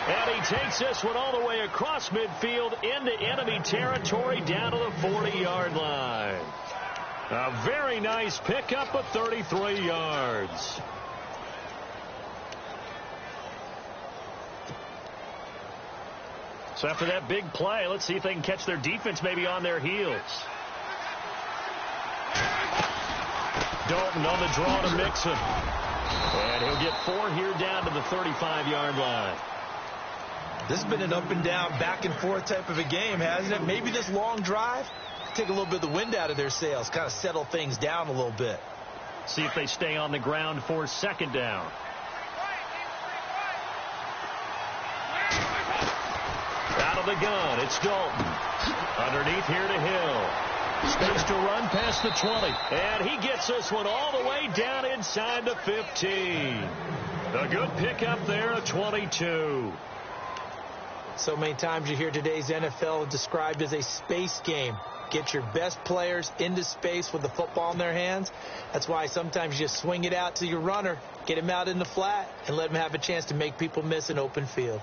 Speaker 2: And he takes this one all the way across midfield into enemy territory down to the 40-yard line. A very nice pickup of 33 yards. So after that big play, let's see if they can catch their defense maybe on their heels. Dalton on the draw to Mixon. And he'll get 4 here down to the 35-yard line.
Speaker 3: This has been an up-and-down, back-and-forth type of a game, hasn't it? Maybe this long drive, take a little bit of the wind out of their sails, kind of settle things down a little bit.
Speaker 2: See if they stay on the ground for 2nd down. Out of the gun, it's Dalton. Underneath here to Hill. Space to run past the 20. And he gets this one all the way down inside the 15. A good pickup there at 22.
Speaker 3: So many times you hear today's NFL described as a space game. Get your best players into space with the football in their hands. That's why sometimes you just swing it out to your runner, get him out in the flat, and let him have a chance to make people miss an open field.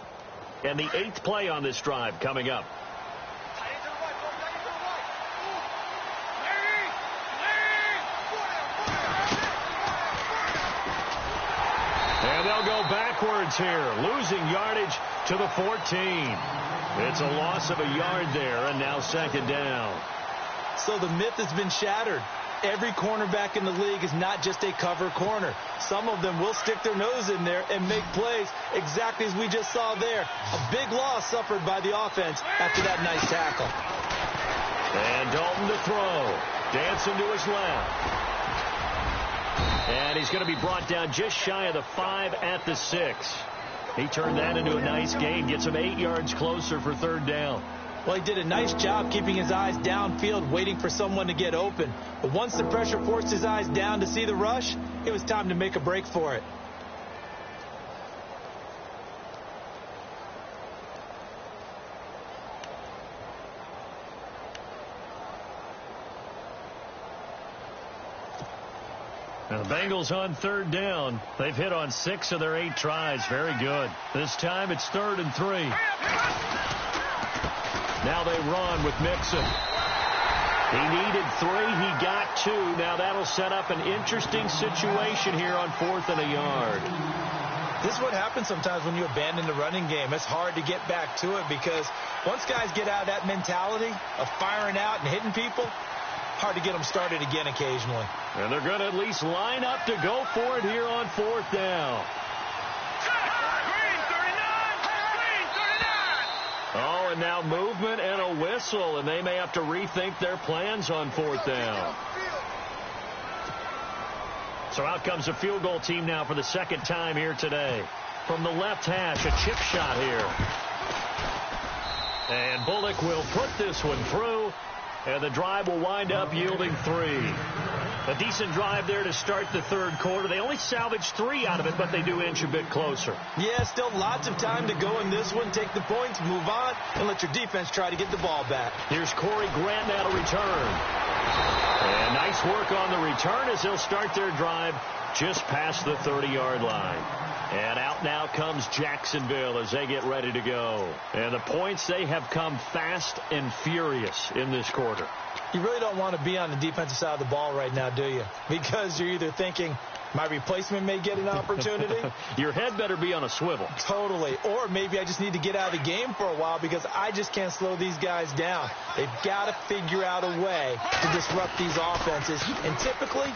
Speaker 2: And the 8th play on this drive coming up. And they'll go backwards here, losing yardage to the 14. It's a loss of a yard there, and now 2nd down.
Speaker 3: So the myth has been shattered. Every cornerback in the league is not just a cover corner. Some of them will stick their nose in there and make plays exactly as we just saw there. A big loss suffered by the offense after that nice tackle.
Speaker 2: And Dalton to throw. Dancing to his left. And he's going to be brought down just shy of the 5 at the 6. He turned that into a nice gain. Gets him 8 yards closer for 3rd down.
Speaker 3: Well, he did a nice job keeping his eyes downfield, waiting for someone to get open. But once the pressure forced his eyes down to see the rush, it was time to make a break for it.
Speaker 2: Now the Bengals on 3rd down. They've hit on 6 of their 8 tries. Very good. This time it's 3rd and 3. Now they run with Mixon. He needed 3. He got 2. Now that'll set up an interesting situation here on 4th and a yard.
Speaker 3: This is what happens sometimes when you abandon the running game. It's hard to get back to it because once guys get out of that mentality of firing out and hitting people, hard to get them started again occasionally.
Speaker 2: And they're going to at least line up to go for it here on 4th down. Oh, and now movement and a whistle, and they may have to rethink their plans on 4th down. So out comes the field goal team now for the 2nd time here today. From the left hash, a chip shot here. And Bullock will put this one through. And the drive will wind up yielding 3. A decent drive there to start the 3rd quarter. They only salvaged 3 out of it, but they do inch a bit closer.
Speaker 3: Yeah, still lots of time to go in this one. Take the points, move on, and let your defense try to get the ball back.
Speaker 2: Here's Corey Grant now to return. And nice work on the return as they'll start their drive just past the 30-yard line. And out now comes Jacksonville as they get ready to go. And the points, they have come fast and furious in this quarter.
Speaker 3: You really don't want to be on the defensive side of the ball right now, do you? Because you're either thinking, my replacement may get an opportunity.
Speaker 2: Your head better be on a swivel.
Speaker 3: Totally. Or maybe I just need to get out of the game for a while because I just can't slow these guys down. They've got to figure out a way to disrupt these offenses. And typically,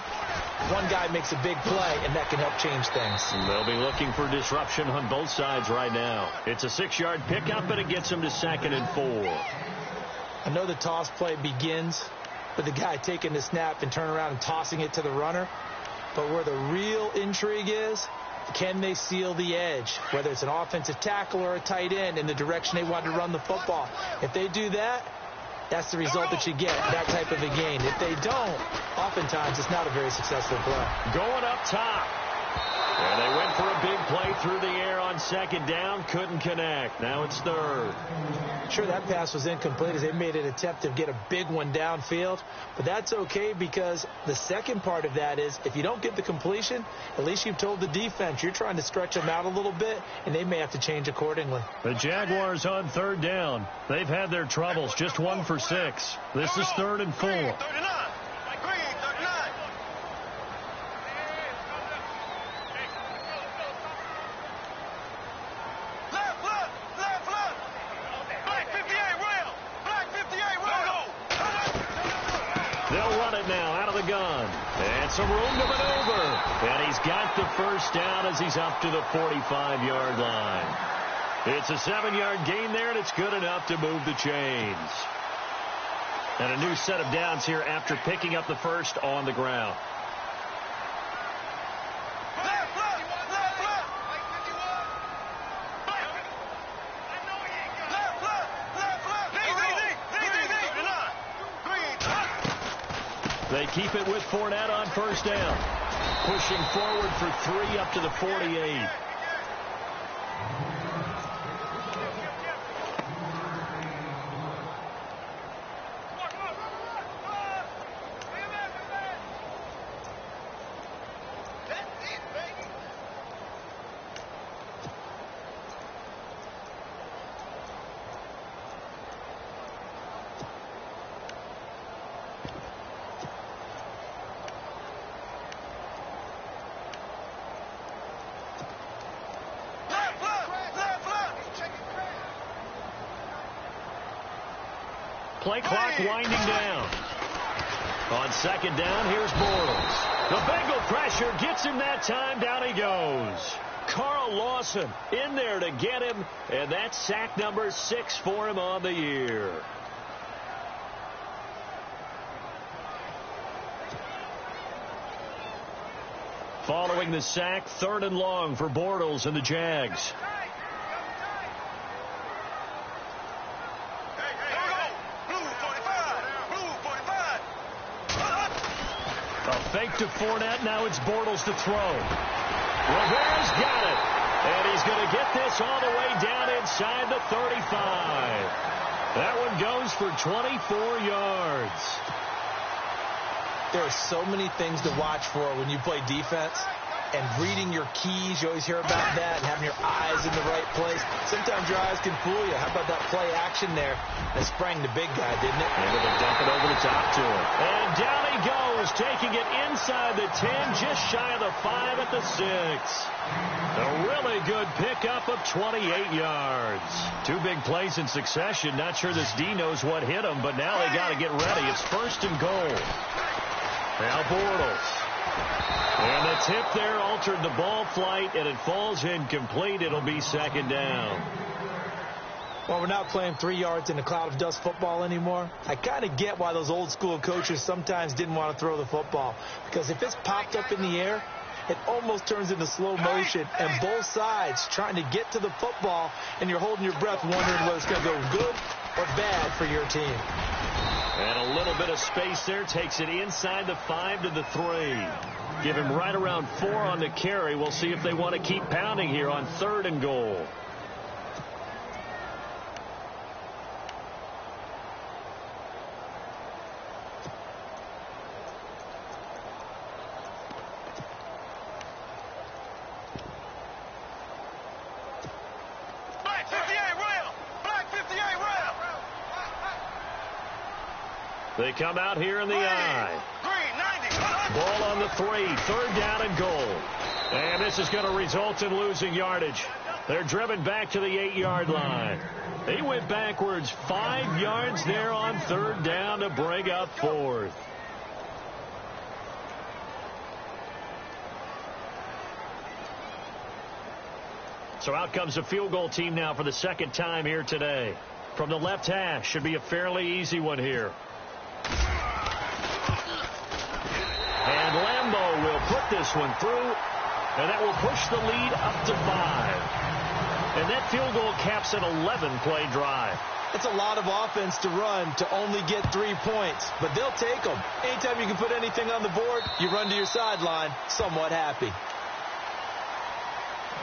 Speaker 3: one guy makes a big play, and that can help change things.
Speaker 2: They'll be looking for disruption on both sides right now. It's a 6-yard pickup, but it gets them to 2nd and 4.
Speaker 3: I know the toss play begins with the guy taking the snap and turning around and tossing it to the runner. But where the real intrigue is, can they seal the edge, whether it's an offensive tackle or a tight end, in the direction they want to run the football? If they do that, that's the result that you get, that type of a gain. If they don't, oftentimes it's not a very successful play.
Speaker 2: Going up top. And they went for a big play through the air on 2nd down. Couldn't connect. Now it's 3rd.
Speaker 3: Sure, that pass was incomplete as they made an attempt to get a big one downfield. But that's okay because the second part of that is if you don't get the completion, at least you've told the defense you're trying to stretch them out a little bit, and they may have to change accordingly.
Speaker 2: The Jaguars on 3rd down. They've had their troubles. Just 1 for 6. This is 3rd and 4. the gun. And some room to maneuver. And he's got the first down as he's up to the 45-yard line. It's a 7-yard gain there, and it's good enough to move the chains. And a new set of downs here after picking up the first on the ground. They keep it with Fournette on first down. Pushing forward for 3 up to the 48. Play clock winding down. On second down, here's Bortles. The Bengal pressure gets him that time. Down he goes. Carl Lawson in there to get him, and that's sack number 6 for him on the year. Following the sack, 3rd and long for Bortles and the Jags. Fake to Fournette. Now it's Bortles to throw. Rivera's got it. And he's going to get this all the way down inside the 35. That one goes for 24 yards.
Speaker 3: There are so many things to watch for when you play defense. And reading your keys, you always hear about that, and having your eyes in the right place. Sometimes your eyes can fool you. How about that play action there? That sprang the big guy, didn't it?
Speaker 2: Able to dump it over the top to him. And down he goes, taking it inside the 10, just shy of the 5 at the 6. A really good pickup of 28 yards. 2 big plays in succession. Not sure this D knows what hit him, but now they got to get ready. It's 1st and goal. Now Bortles. And the tip there altered the ball flight, and it falls incomplete. It'll be 2nd down.
Speaker 3: Well, we're not playing 3 yards in a cloud of dust football anymore. I kind of get why those old school coaches sometimes didn't want to throw the football. Because if it's popped up in the air, it almost turns into slow motion, and both sides trying to get to the football, and you're holding your breath wondering whether it's going to go good or bad for your team.
Speaker 2: And a little bit of space there takes it inside the 5 to the 3. Give him right around 4 on the carry. We'll see if they want to keep pounding here on 3rd and goal.
Speaker 4: Black 58 rail! Black 58 rail!
Speaker 2: They come out here in the eye. Ball on the 3, 3rd down and goal. And this is going to result in losing yardage. They're driven back to the 8-yard line. They went backwards 5 yards there on 3rd down to bring up 4th. So out comes the field goal team now for the 2nd time here today. From the left hash, should be a fairly easy one here. And Lambeau will put this one through, and that will push the lead up to 5. And that field goal caps an 11-play drive.
Speaker 3: It's a lot of offense to run to only get 3 points, but they'll take them. Anytime you can put anything on the board, you run to your sideline somewhat happy.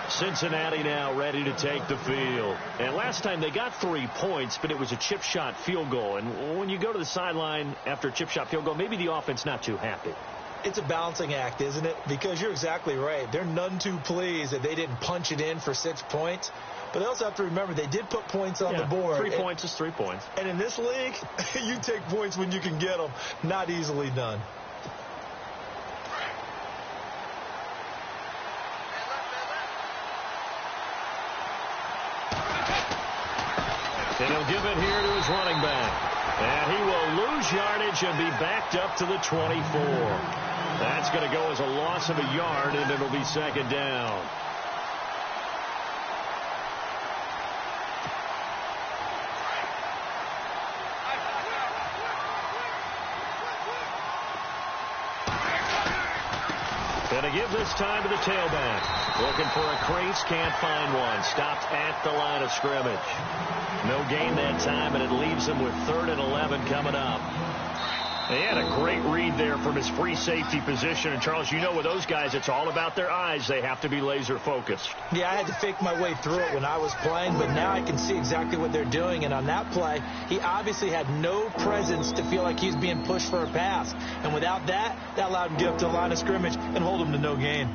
Speaker 2: Cincinnati now ready to take the field. And last time they got 3 points, but it was a chip shot field goal. And when you go to the sideline after a chip shot field goal, maybe the offense not too happy.
Speaker 3: It's a balancing act, isn't it? Because you're exactly right. They're none too pleased that they didn't punch it in for 6 points. But they also have to remember they did put points on the board.
Speaker 2: 3 points is 3 points.
Speaker 3: And in this league, you take points when you can get them. Not easily done.
Speaker 2: And he'll give it here to his running back. And he will lose yardage and be backed up to the 24. That's going to go as a loss of a yard, and it'll be second down. Going to give this time to the tailback. Looking for a crease, can't find one. Stopped at the line of scrimmage. No gain that time, and it leaves him with 3rd and 11 coming up. He had a great read there from his free safety position. And, Charles, you know with those guys, it's all about their eyes. They have to be laser focused.
Speaker 3: Yeah, I had to fake my way through it when I was playing, but now I can see exactly what they're doing. And on that play, he obviously had no presence to feel like he's being pushed for a pass. And without that, that allowed him to get up to the line of scrimmage and hold him to no gain.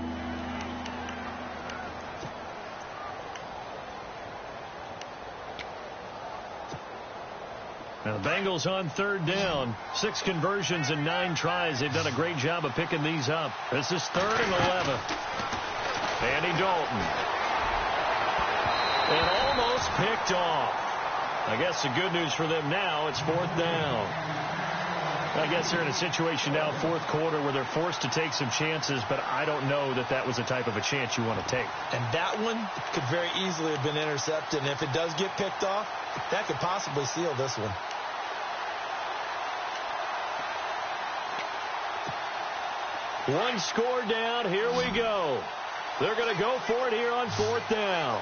Speaker 2: Now the Bengals on 3rd down. 6 conversions and 9 tries. They've done a great job of picking these up. This is 3rd and 11. Andy Dalton. And almost picked off. I guess the good news for them now, it's 4th down. I guess they're in a situation now, 4th quarter, where they're forced to take some chances, but I don't know that that was the type of a chance you want to take.
Speaker 3: And that one could very easily have been intercepted. And if it does get picked off, that could possibly seal this one.
Speaker 2: One score down. Here we go. They're going to go for it here on 4th down.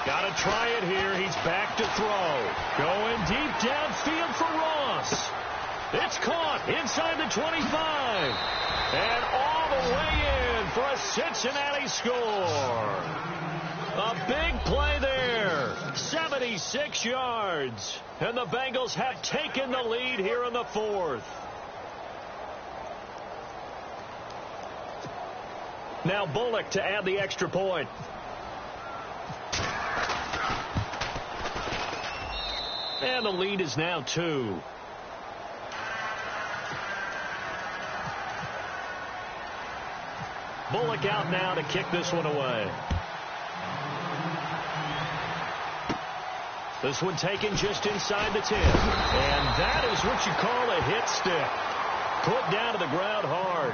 Speaker 2: Got to try it here. He's back to throw. Going deep downfield for Ross. It's caught inside the 25. And all the way in for a Cincinnati score. A big play there. 76 yards. And the Bengals have taken the lead here in the 4th. Now Bullock to add the extra point. And the lead is now 2. Bullock out now to kick this one away. This one taken just inside the 10. And that is what you call a hit stick. Put down to the ground hard.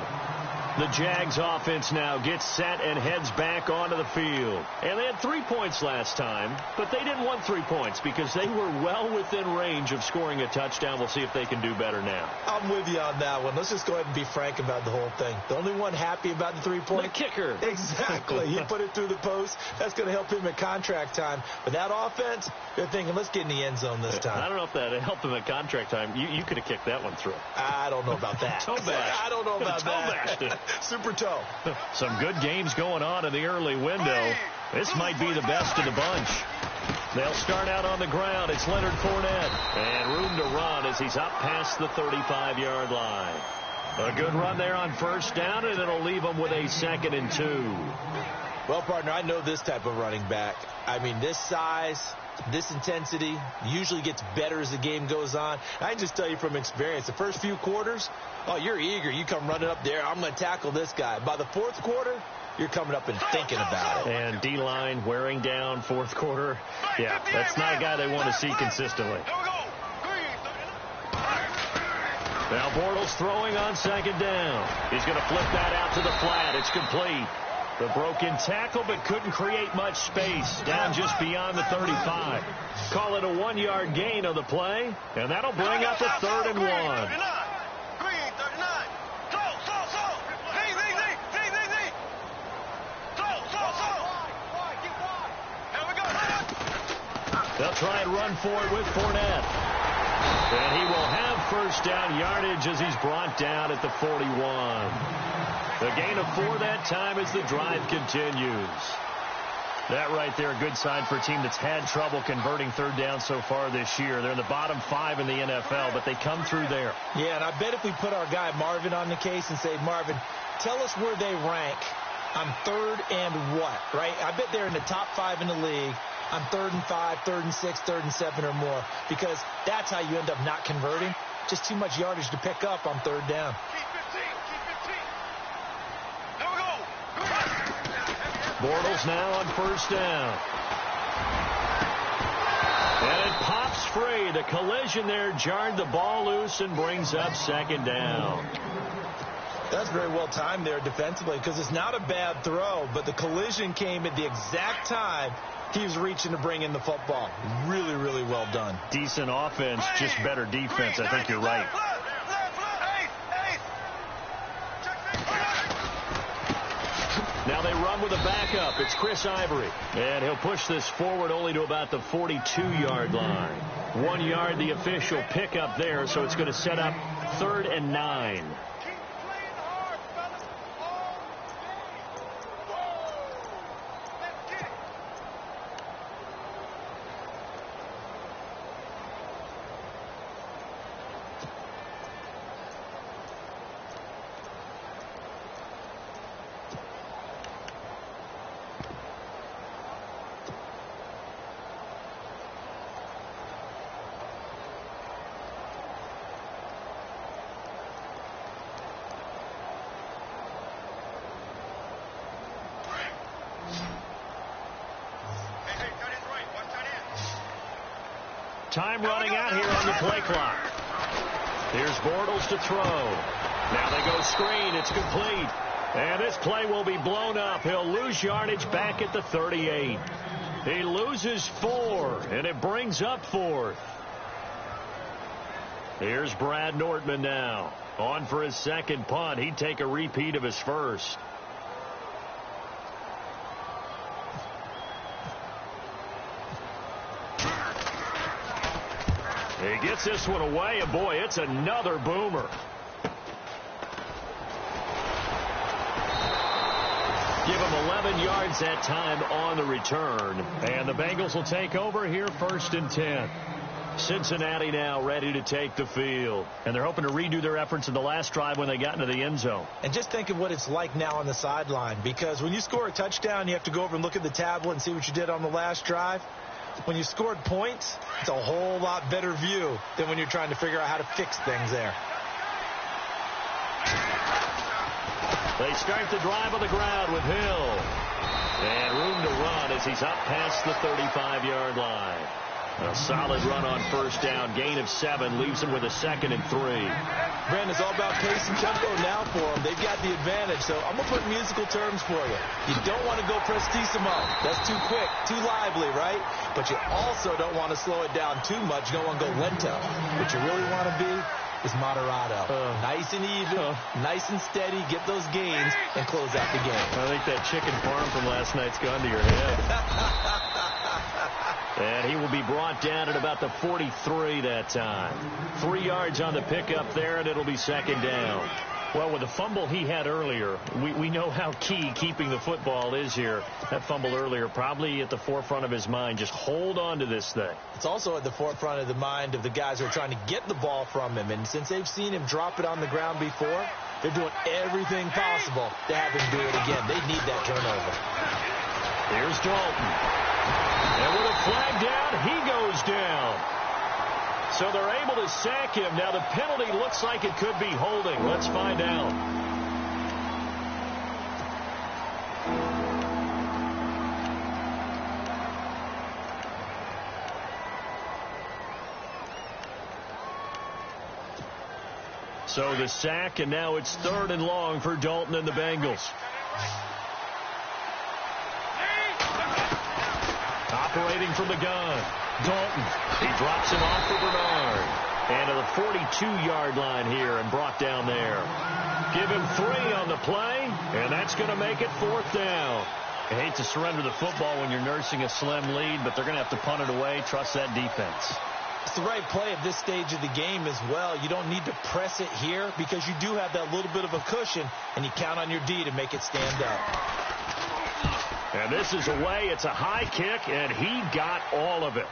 Speaker 2: The Jags offense now gets set and heads back onto the field. And they had 3 points last time, but they didn't want 3 points because they were well within range of scoring a touchdown. We'll see if they can do better now.
Speaker 3: I'm with you on that one. Let's just go ahead and be frank about the whole thing. The only one happy about the 3-point?
Speaker 2: The kicker.
Speaker 3: Exactly. He put it through the post. That's going to help him at contract time. But that offense, they're thinking, let's get in the end zone this time.
Speaker 2: I don't know if that helped him at contract time. You could have kicked that one through.
Speaker 3: I don't know about that.
Speaker 2: Toe bash.
Speaker 3: I don't know about
Speaker 2: toe
Speaker 3: that.
Speaker 2: Bashed it.
Speaker 3: Super toe.
Speaker 2: Some good games going on in the early window. This might be the best of the bunch. They'll start out on the ground. It's Leonard Fournette. And room to run as he's up past the 35-yard line. A good run there on 1st down, and it'll leave him with a 2nd and 2.
Speaker 3: Well, partner, I know this type of running back. I mean, this size, this intensity usually gets better as the game goes on. I can just tell you from experience, the first few quarters, oh, you're eager. You come running up there. I'm going to tackle this guy. By the 4th quarter, you're coming up and thinking about it.
Speaker 2: And D-line wearing down 4th quarter. Yeah, that's not a guy they want to see consistently. Now Bortles throwing on 2nd down. He's going to flip that out to the flat. It's complete. The broken tackle, but couldn't create much space. Down just beyond the 35. Call it a 1-yard gain on the play, and that'll bring up a 3rd and 1. They'll try and run for it with Fournette. And he will have 1st down yardage as he's brought down at the 41. The gain of 4 that time as the drive continues. That right there, a good sign for a team that's had trouble converting 3rd down so far this year. They're in the bottom 5 in the NFL, but they come through there.
Speaker 3: Yeah, and I bet if we put our guy Marvin on the case and say, Marvin, tell us where they rank on 3rd and what, right? I bet they're in the top 5 in the league on 3rd and 5, 3rd and 6, 3rd and 7 or more, because that's how you end up not converting. Just too much yardage to pick up on 3rd down.
Speaker 2: Bortles now on 1st down. And it pops is free. The collision there jarred the ball loose and brings up second down.
Speaker 3: That's very well timed there defensively because it's not a bad throw, but the collision came at the exact time he was reaching to bring in the football. Really, really well done.
Speaker 2: Decent offense, just better defense. I think you're right. Now they run with a backup. It's Chris Ivory. And he'll push this forward only to about the 42-yard line. 1 yard, the official pickup there, so it's going to set up 3rd and 9. Time running out here on the play clock. Here's Bortles to throw. Now they go screen. It's complete. And this play will be blown up. He'll lose yardage back at the 38. He loses 4, and it brings up 4th. Here's Brad Nortman now. On for his second punt. He'd take a repeat of his first. He gets this one away, and boy, it's another boomer. Give him 11 yards that time on the return. And the Bengals will take over here 1st and 10. Cincinnati now ready to take the field. And they're hoping to redo their efforts in the last drive when they got into the end zone.
Speaker 3: And just think of what it's like now on the sideline. Because when you score a touchdown, you have to go over and look at the tablet and see what you did on the last drive. When you scored points, it's a whole lot better view than when you're trying to figure out how to fix things there.
Speaker 2: They start the drive on the ground with Hill. And room to run as he's up past the 35-yard line. A solid run on 1st down. Gain of 7 leaves him with a 2nd and 3.
Speaker 3: Brandon, it's all about pace and tempo now for them. They've got the advantage, so I'm going to put musical terms for you. You don't want to go prestissimo. That's too quick, too lively, right? But you also don't want to slow it down too much. You don't want to go lento. What you really want to be is moderato. Nice and even, nice and steady, get those gains, and close out the game.
Speaker 2: I think that chicken farm from last night's gone to your head. And he will be brought down at about the 43 that time. 3 yards on the pickup there, and it'll be 2nd down. Well, with the fumble he had earlier, we know how key keeping the football is here. That fumble earlier probably at the forefront of his mind. Just hold on to this thing.
Speaker 3: It's also at the forefront of the mind of the guys who are trying to get the ball from him. And since they've seen him drop it on the ground before, they're doing everything possible to have him do it again. They need that turnover.
Speaker 2: Here's Dalton. And with a flag down, he goes down. So they're able to sack him. Now the penalty looks like it could be holding. Let's find out. So the sack, and now it's 3rd and long for Dalton and the Bengals. Operating from the gun. Dalton. He drops him off for Bernard. And to the 42-yard line here and brought down there. Give him 3 on the play, and that's going to make it 4th down. I hate to surrender the football when you're nursing a slim lead, but they're going to have to punt it away. Trust that defense.
Speaker 3: It's the right play at this stage of the game as well. You don't need to press it here because you do have that little bit of a cushion, and you count on your D to make it stand up.
Speaker 2: And this is away. It's a high kick, and he got all of it.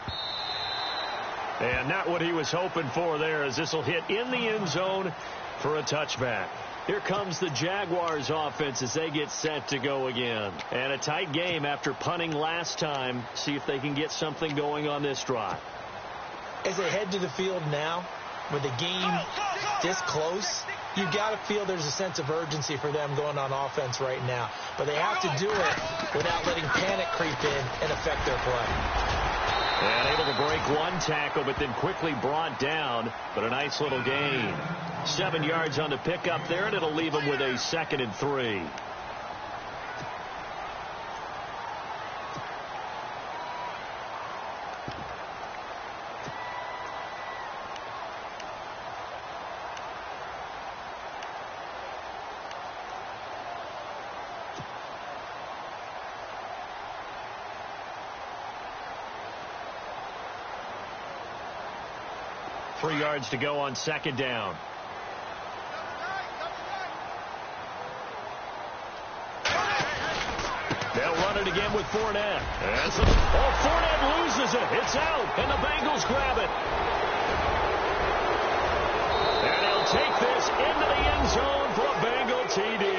Speaker 2: And not what he was hoping for there, as this will hit in the end zone for a touchback. Here comes the Jaguars offense as they get set to go again. And a tight game after punting last time. See if they can get something going on this drive.
Speaker 3: As they head to the field now, with the game this close, you've got to feel there's a sense of urgency for them going on offense right now. But they have to do it without letting panic creep in and affect their play.
Speaker 2: And able to break one tackle, but then quickly brought down. But a nice little gain. 7 yards on the pickup there, and it'll leave him with a 2nd and 3. Three yards to go on 2nd down. They'll run it again with Fournette. Fournette loses it. It's out, and the Bengals grab it. And he'll take this into the end zone for a Bengal TD.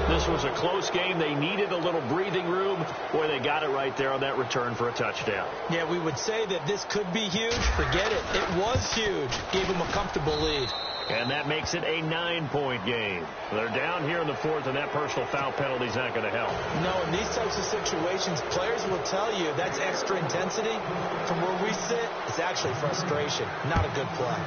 Speaker 2: This was a close game. They needed a little breathing room. Boy, they got it right there on that return for a touchdown.
Speaker 3: Yeah, we would say that this could be huge. Forget it. It was huge. Gave them a comfortable lead.
Speaker 2: And that makes it a 9-point game. They're down here in the 4th, and that personal foul penalty is not going to help.
Speaker 3: No, in these types of situations, players will tell you that's extra intensity. From where we sit, it's actually frustration. Not a good play.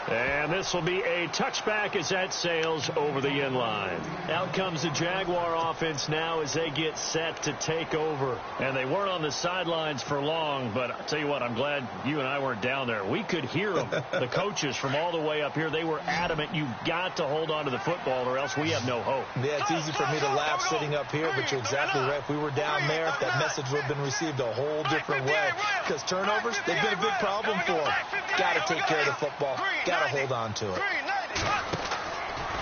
Speaker 2: And this will be a touchback as that sails over the end line. Out comes the Jaguar offense now as they get set to take over. And they weren't on the sidelines for long, but I'll tell you what, I'm glad you and I weren't down there. We could hear them, the coaches from all the way up here. They were adamant, you've got to hold on to the football or else we have no hope.
Speaker 3: Yeah, it's easy for me to laugh sitting up here, but you're exactly right. If we were down there, that message would have been received a whole different way. Because turnovers, they've been a big problem for them. Got to take care of the football. Got to hold on to it.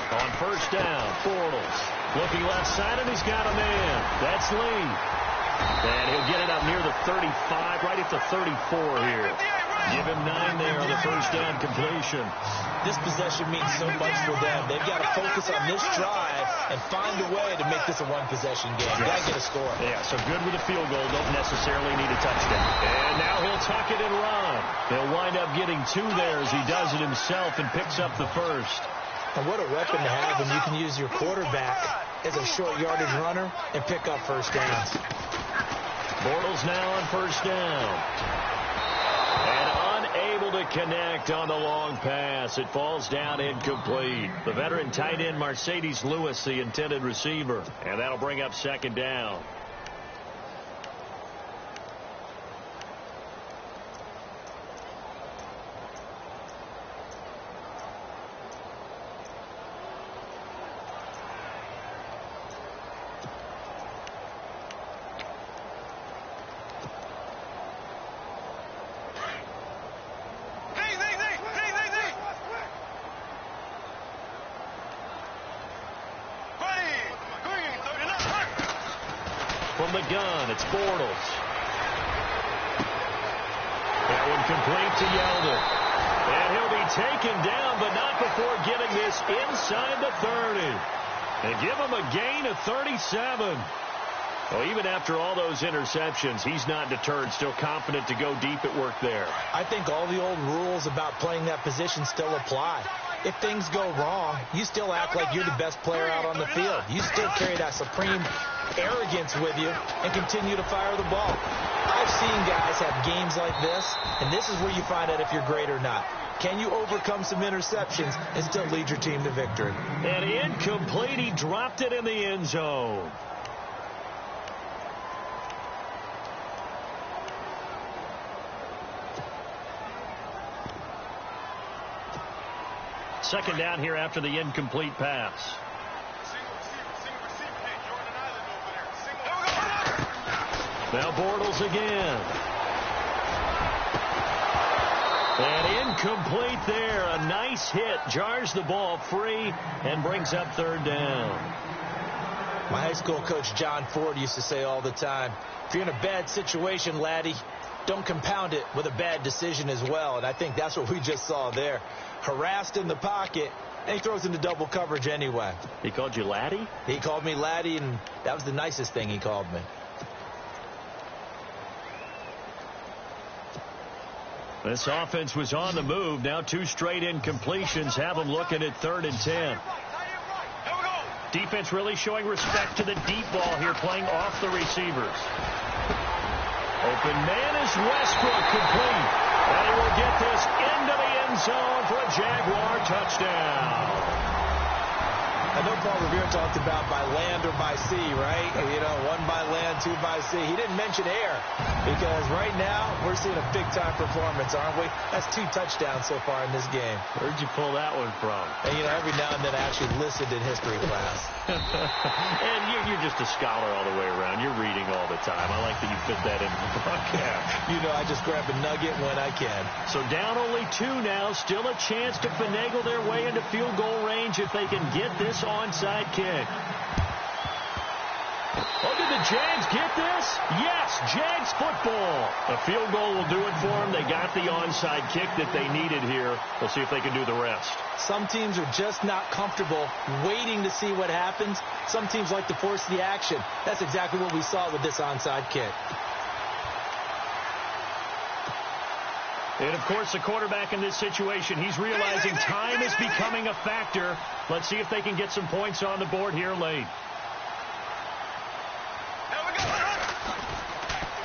Speaker 2: On 1st down, Bortles looking left side, and he's got a man. That's Lee. And he'll get it up near the 35, right at the 34 here. Give him 9 there on the 1st down completion.
Speaker 3: This possession means so much for them. They've got to focus on this drive and find a way to make this a one-possession game. Got to get a score.
Speaker 2: Yeah, so good with a field goal. Don't necessarily need a touchdown. And now he'll tuck it and run. He'll wind up getting 2 there as he does it himself and picks up the 1st.
Speaker 3: And what a weapon to have when you can use your quarterback as a short yardage runner and pick up 1st downs.
Speaker 2: Bortles now on 1st down. And unable to connect on the long pass. It falls down incomplete. The veteran tight end Mercedes Lewis, the intended receiver. And that'll bring up 2nd down. From the gun, it's Bortles. That one complete to Yeldon. And he'll be taken down, but not before getting this inside the 30. And give him a gain of 37. Well, even after all those interceptions, he's not deterred, still confident to go deep at work there.
Speaker 3: I think all the old rules about playing that position still apply. If things go wrong, you still act like you're the best player out on the field. You still carry that supreme arrogance with you and continue to fire the ball. I've seen guys have games like this, and this is where you find out if you're great or not. Can you overcome some interceptions and still lead your team to victory?
Speaker 2: And incomplete. He dropped it in the end zone. Second down here after the incomplete pass. Now Bortles again. And incomplete there. A nice hit. Jars the ball free and brings up 3rd down.
Speaker 3: My high school coach John Ford used to say all the time, if you're in a bad situation, laddie, don't compound it with a bad decision as well. And I think that's what we just saw there. Harassed in the pocket, and he throws into double coverage anyway.
Speaker 2: He called you laddie?
Speaker 3: He called me laddie, and that was the nicest thing he called me.
Speaker 2: This offense was on the move. Now 2 straight incompletions have them looking at 3rd and 10. Defense really showing respect to the deep ball here, playing off the receivers. Open man is Westbrook, complete. And he will get this into the end zone for a Jaguar touchdown.
Speaker 3: I know Paul Revere talked about by land or by sea, right? You know, one by land, two by sea. He didn't mention air because right now we're seeing a big-time performance, aren't we? That's 2 touchdowns so far in this game.
Speaker 2: Where'd you pull that one from?
Speaker 3: And, you know, every now and then I actually listened in history class.
Speaker 2: And you're just a scholar all the way around. You're reading all the time. I like that you fit that into the broadcast.
Speaker 3: You know, I just grab a nugget when I can.
Speaker 2: So down only 2 now. Still a chance to finagle their way into field goal range if they can get this onside kick. Oh, did the Jags get this? Yes, Jags football. A field goal will do it for them. They got the onside kick that they needed here. We'll see if they can do the rest.
Speaker 3: Some teams are just not comfortable waiting to see what happens. Some teams like to force the action. That's exactly what we saw with this onside kick.
Speaker 2: And, of course, the quarterback in this situation, he's realizing time is becoming a factor. Let's see if they can get some points on the board here late.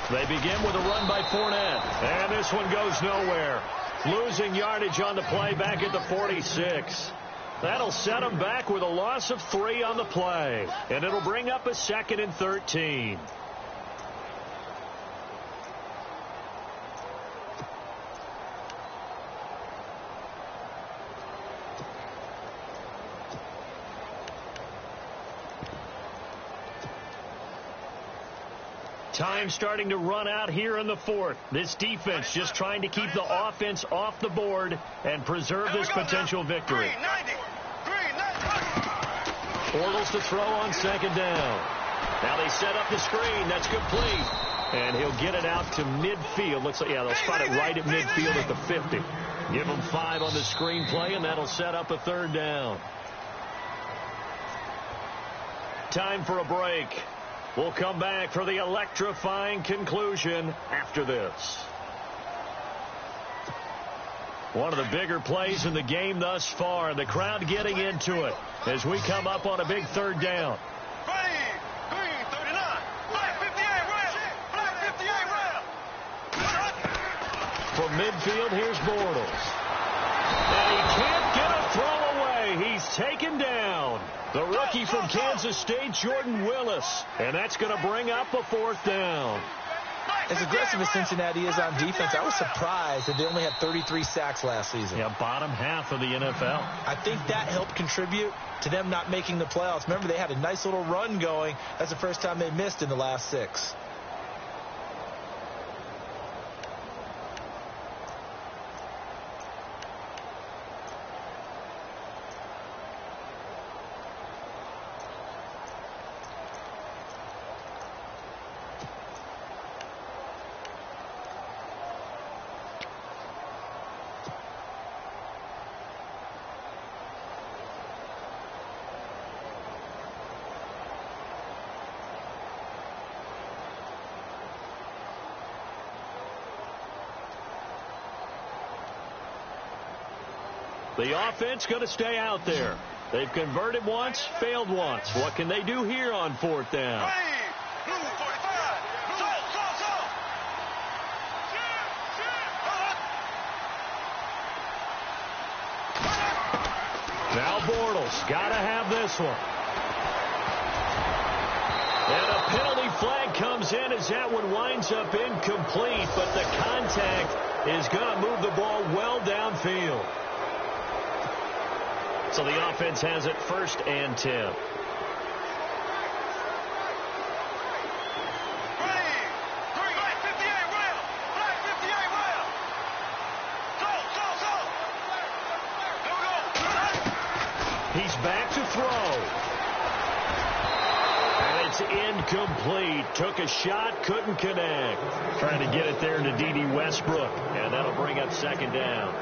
Speaker 2: They begin with a run by Fournette. And this one goes nowhere. Losing yardage on the play back at the 46. That'll set them back with a loss of 3 on the play. And it'll bring up a 2nd and 13. Time starting to run out here in the 4th. This defense just trying to keep the offense off the board and preserve this potential victory. Bortles to throw on 2nd down. Now they set up the screen. That's complete. And he'll get it out to midfield. Looks like, yeah, they'll spot it right at midfield at the 50. Give them 5 on the screen play, and that'll set up a 3rd down. Time for a break. We'll come back for the electrifying conclusion after this. One of the bigger plays in the game thus far. The crowd getting into it as we come up on a big 3rd down.
Speaker 4: Green, 39. Black 58 round. Black 58 round.
Speaker 2: From midfield, here's Bortles. And he can't get a throw away. He's taken down. The rookie from Kansas State, Jordan Willis. And that's going to bring up a 4th down.
Speaker 3: As aggressive as Cincinnati is on defense, I was surprised that they only had 33 sacks last season.
Speaker 2: Yeah, bottom half of the NFL.
Speaker 3: I think that helped contribute to them not making the playoffs. Remember, they had a nice little run going. That's the first time they missed in the last 6.
Speaker 2: The offense going to stay out there. They've converted once, failed once. What can they do here on 4th down?
Speaker 4: Blue 45. Go.
Speaker 2: Now Bortles got to have this one. And a penalty flag comes in as that one winds up incomplete, but the contact is going to move the ball well downfield. So the offense has it 1st and 10.
Speaker 4: Black 58 round. Black 58 round. Go.
Speaker 2: He's back to throw. And it's incomplete. Took a shot, couldn't connect. Trying to get it there to D.D. Westbrook. And that'll bring up 2nd down.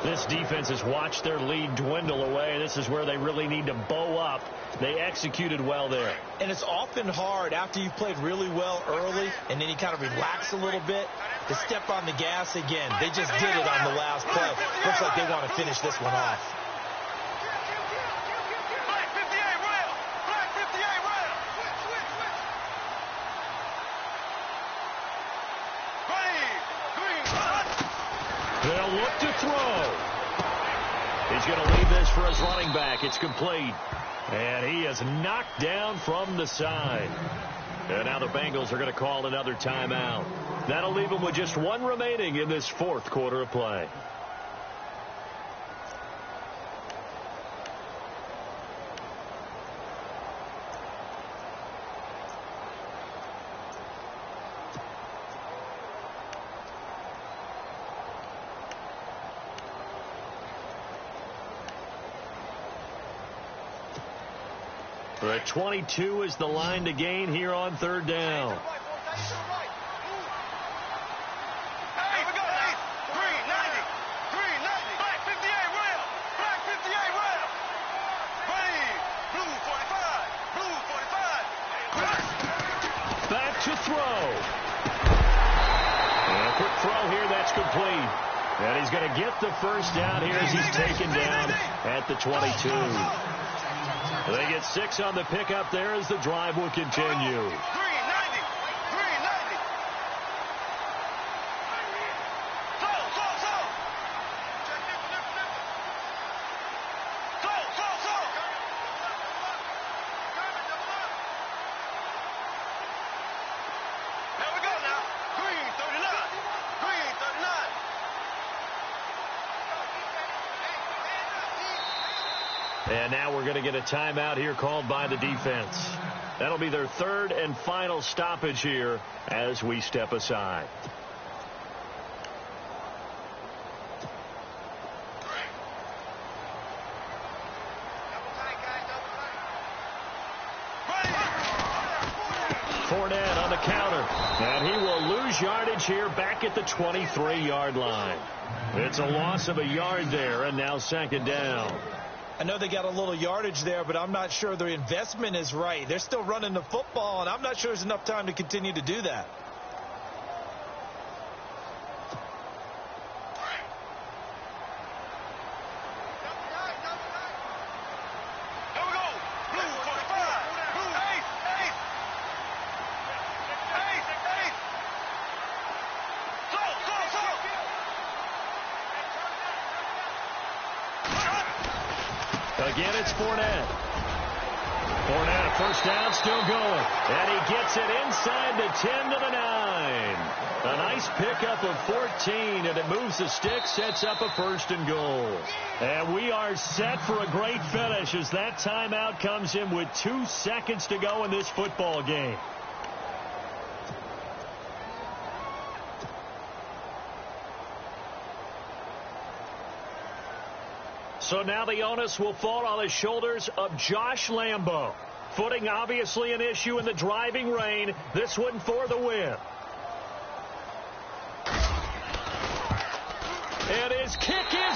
Speaker 2: This defense has watched their lead dwindle away. This is where they really need to bow up. They executed well there.
Speaker 3: And it's often hard after you've played really well early and then you kind of relax a little bit to step on the gas again. They just did it on the last play. Looks like they want to finish this one off.
Speaker 4: Black 58 round.
Speaker 2: They'll look to throw. He's going to leave this for his running back. It's complete. And he is knocked down from the side. And now the Bengals are going to call another timeout. That'll leave them with just one remaining in this fourth quarter of play. The 22 is the line to gain here on third down.
Speaker 4: Hey, we go now. Green 90. Green 90. Black 58 rail. Black 58 rail. Green. Blue 45. Blue 45.
Speaker 2: Back to throw. And a quick throw here. That's complete. And he's going to get the first down here as he's taken down at the 22. They get 6 on the pickup there as the drive will continue.
Speaker 4: Green 90. Green 90. Slow. There we go now. Green 39. Green 39.
Speaker 2: And now we're going to get a timeout here called by the defense. That'll be their third and final stoppage here as we step aside. Fournette on the counter. And he will lose yardage here back at the 23-yard line. It's a loss of a yard there, and now second down.
Speaker 3: I know they got a little yardage there, but I'm not sure their investment is right. They're still running the football, and I'm not sure there's enough time to continue to do that.
Speaker 4: Here we go. Blue 45. Blue 8. Slow.
Speaker 2: Again, it's Fournette. Fournette, a first down, still going. And he gets it inside the 10 to the 9. A nice pickup of 14, and it moves the stick, sets up a first and goal. And we are set for a great finish as that timeout comes in with 2 seconds to go in this football game. So now the onus will fall on the shoulders of Josh Lambo. Footing obviously an issue in the driving rain. This one for the win. And his kick in.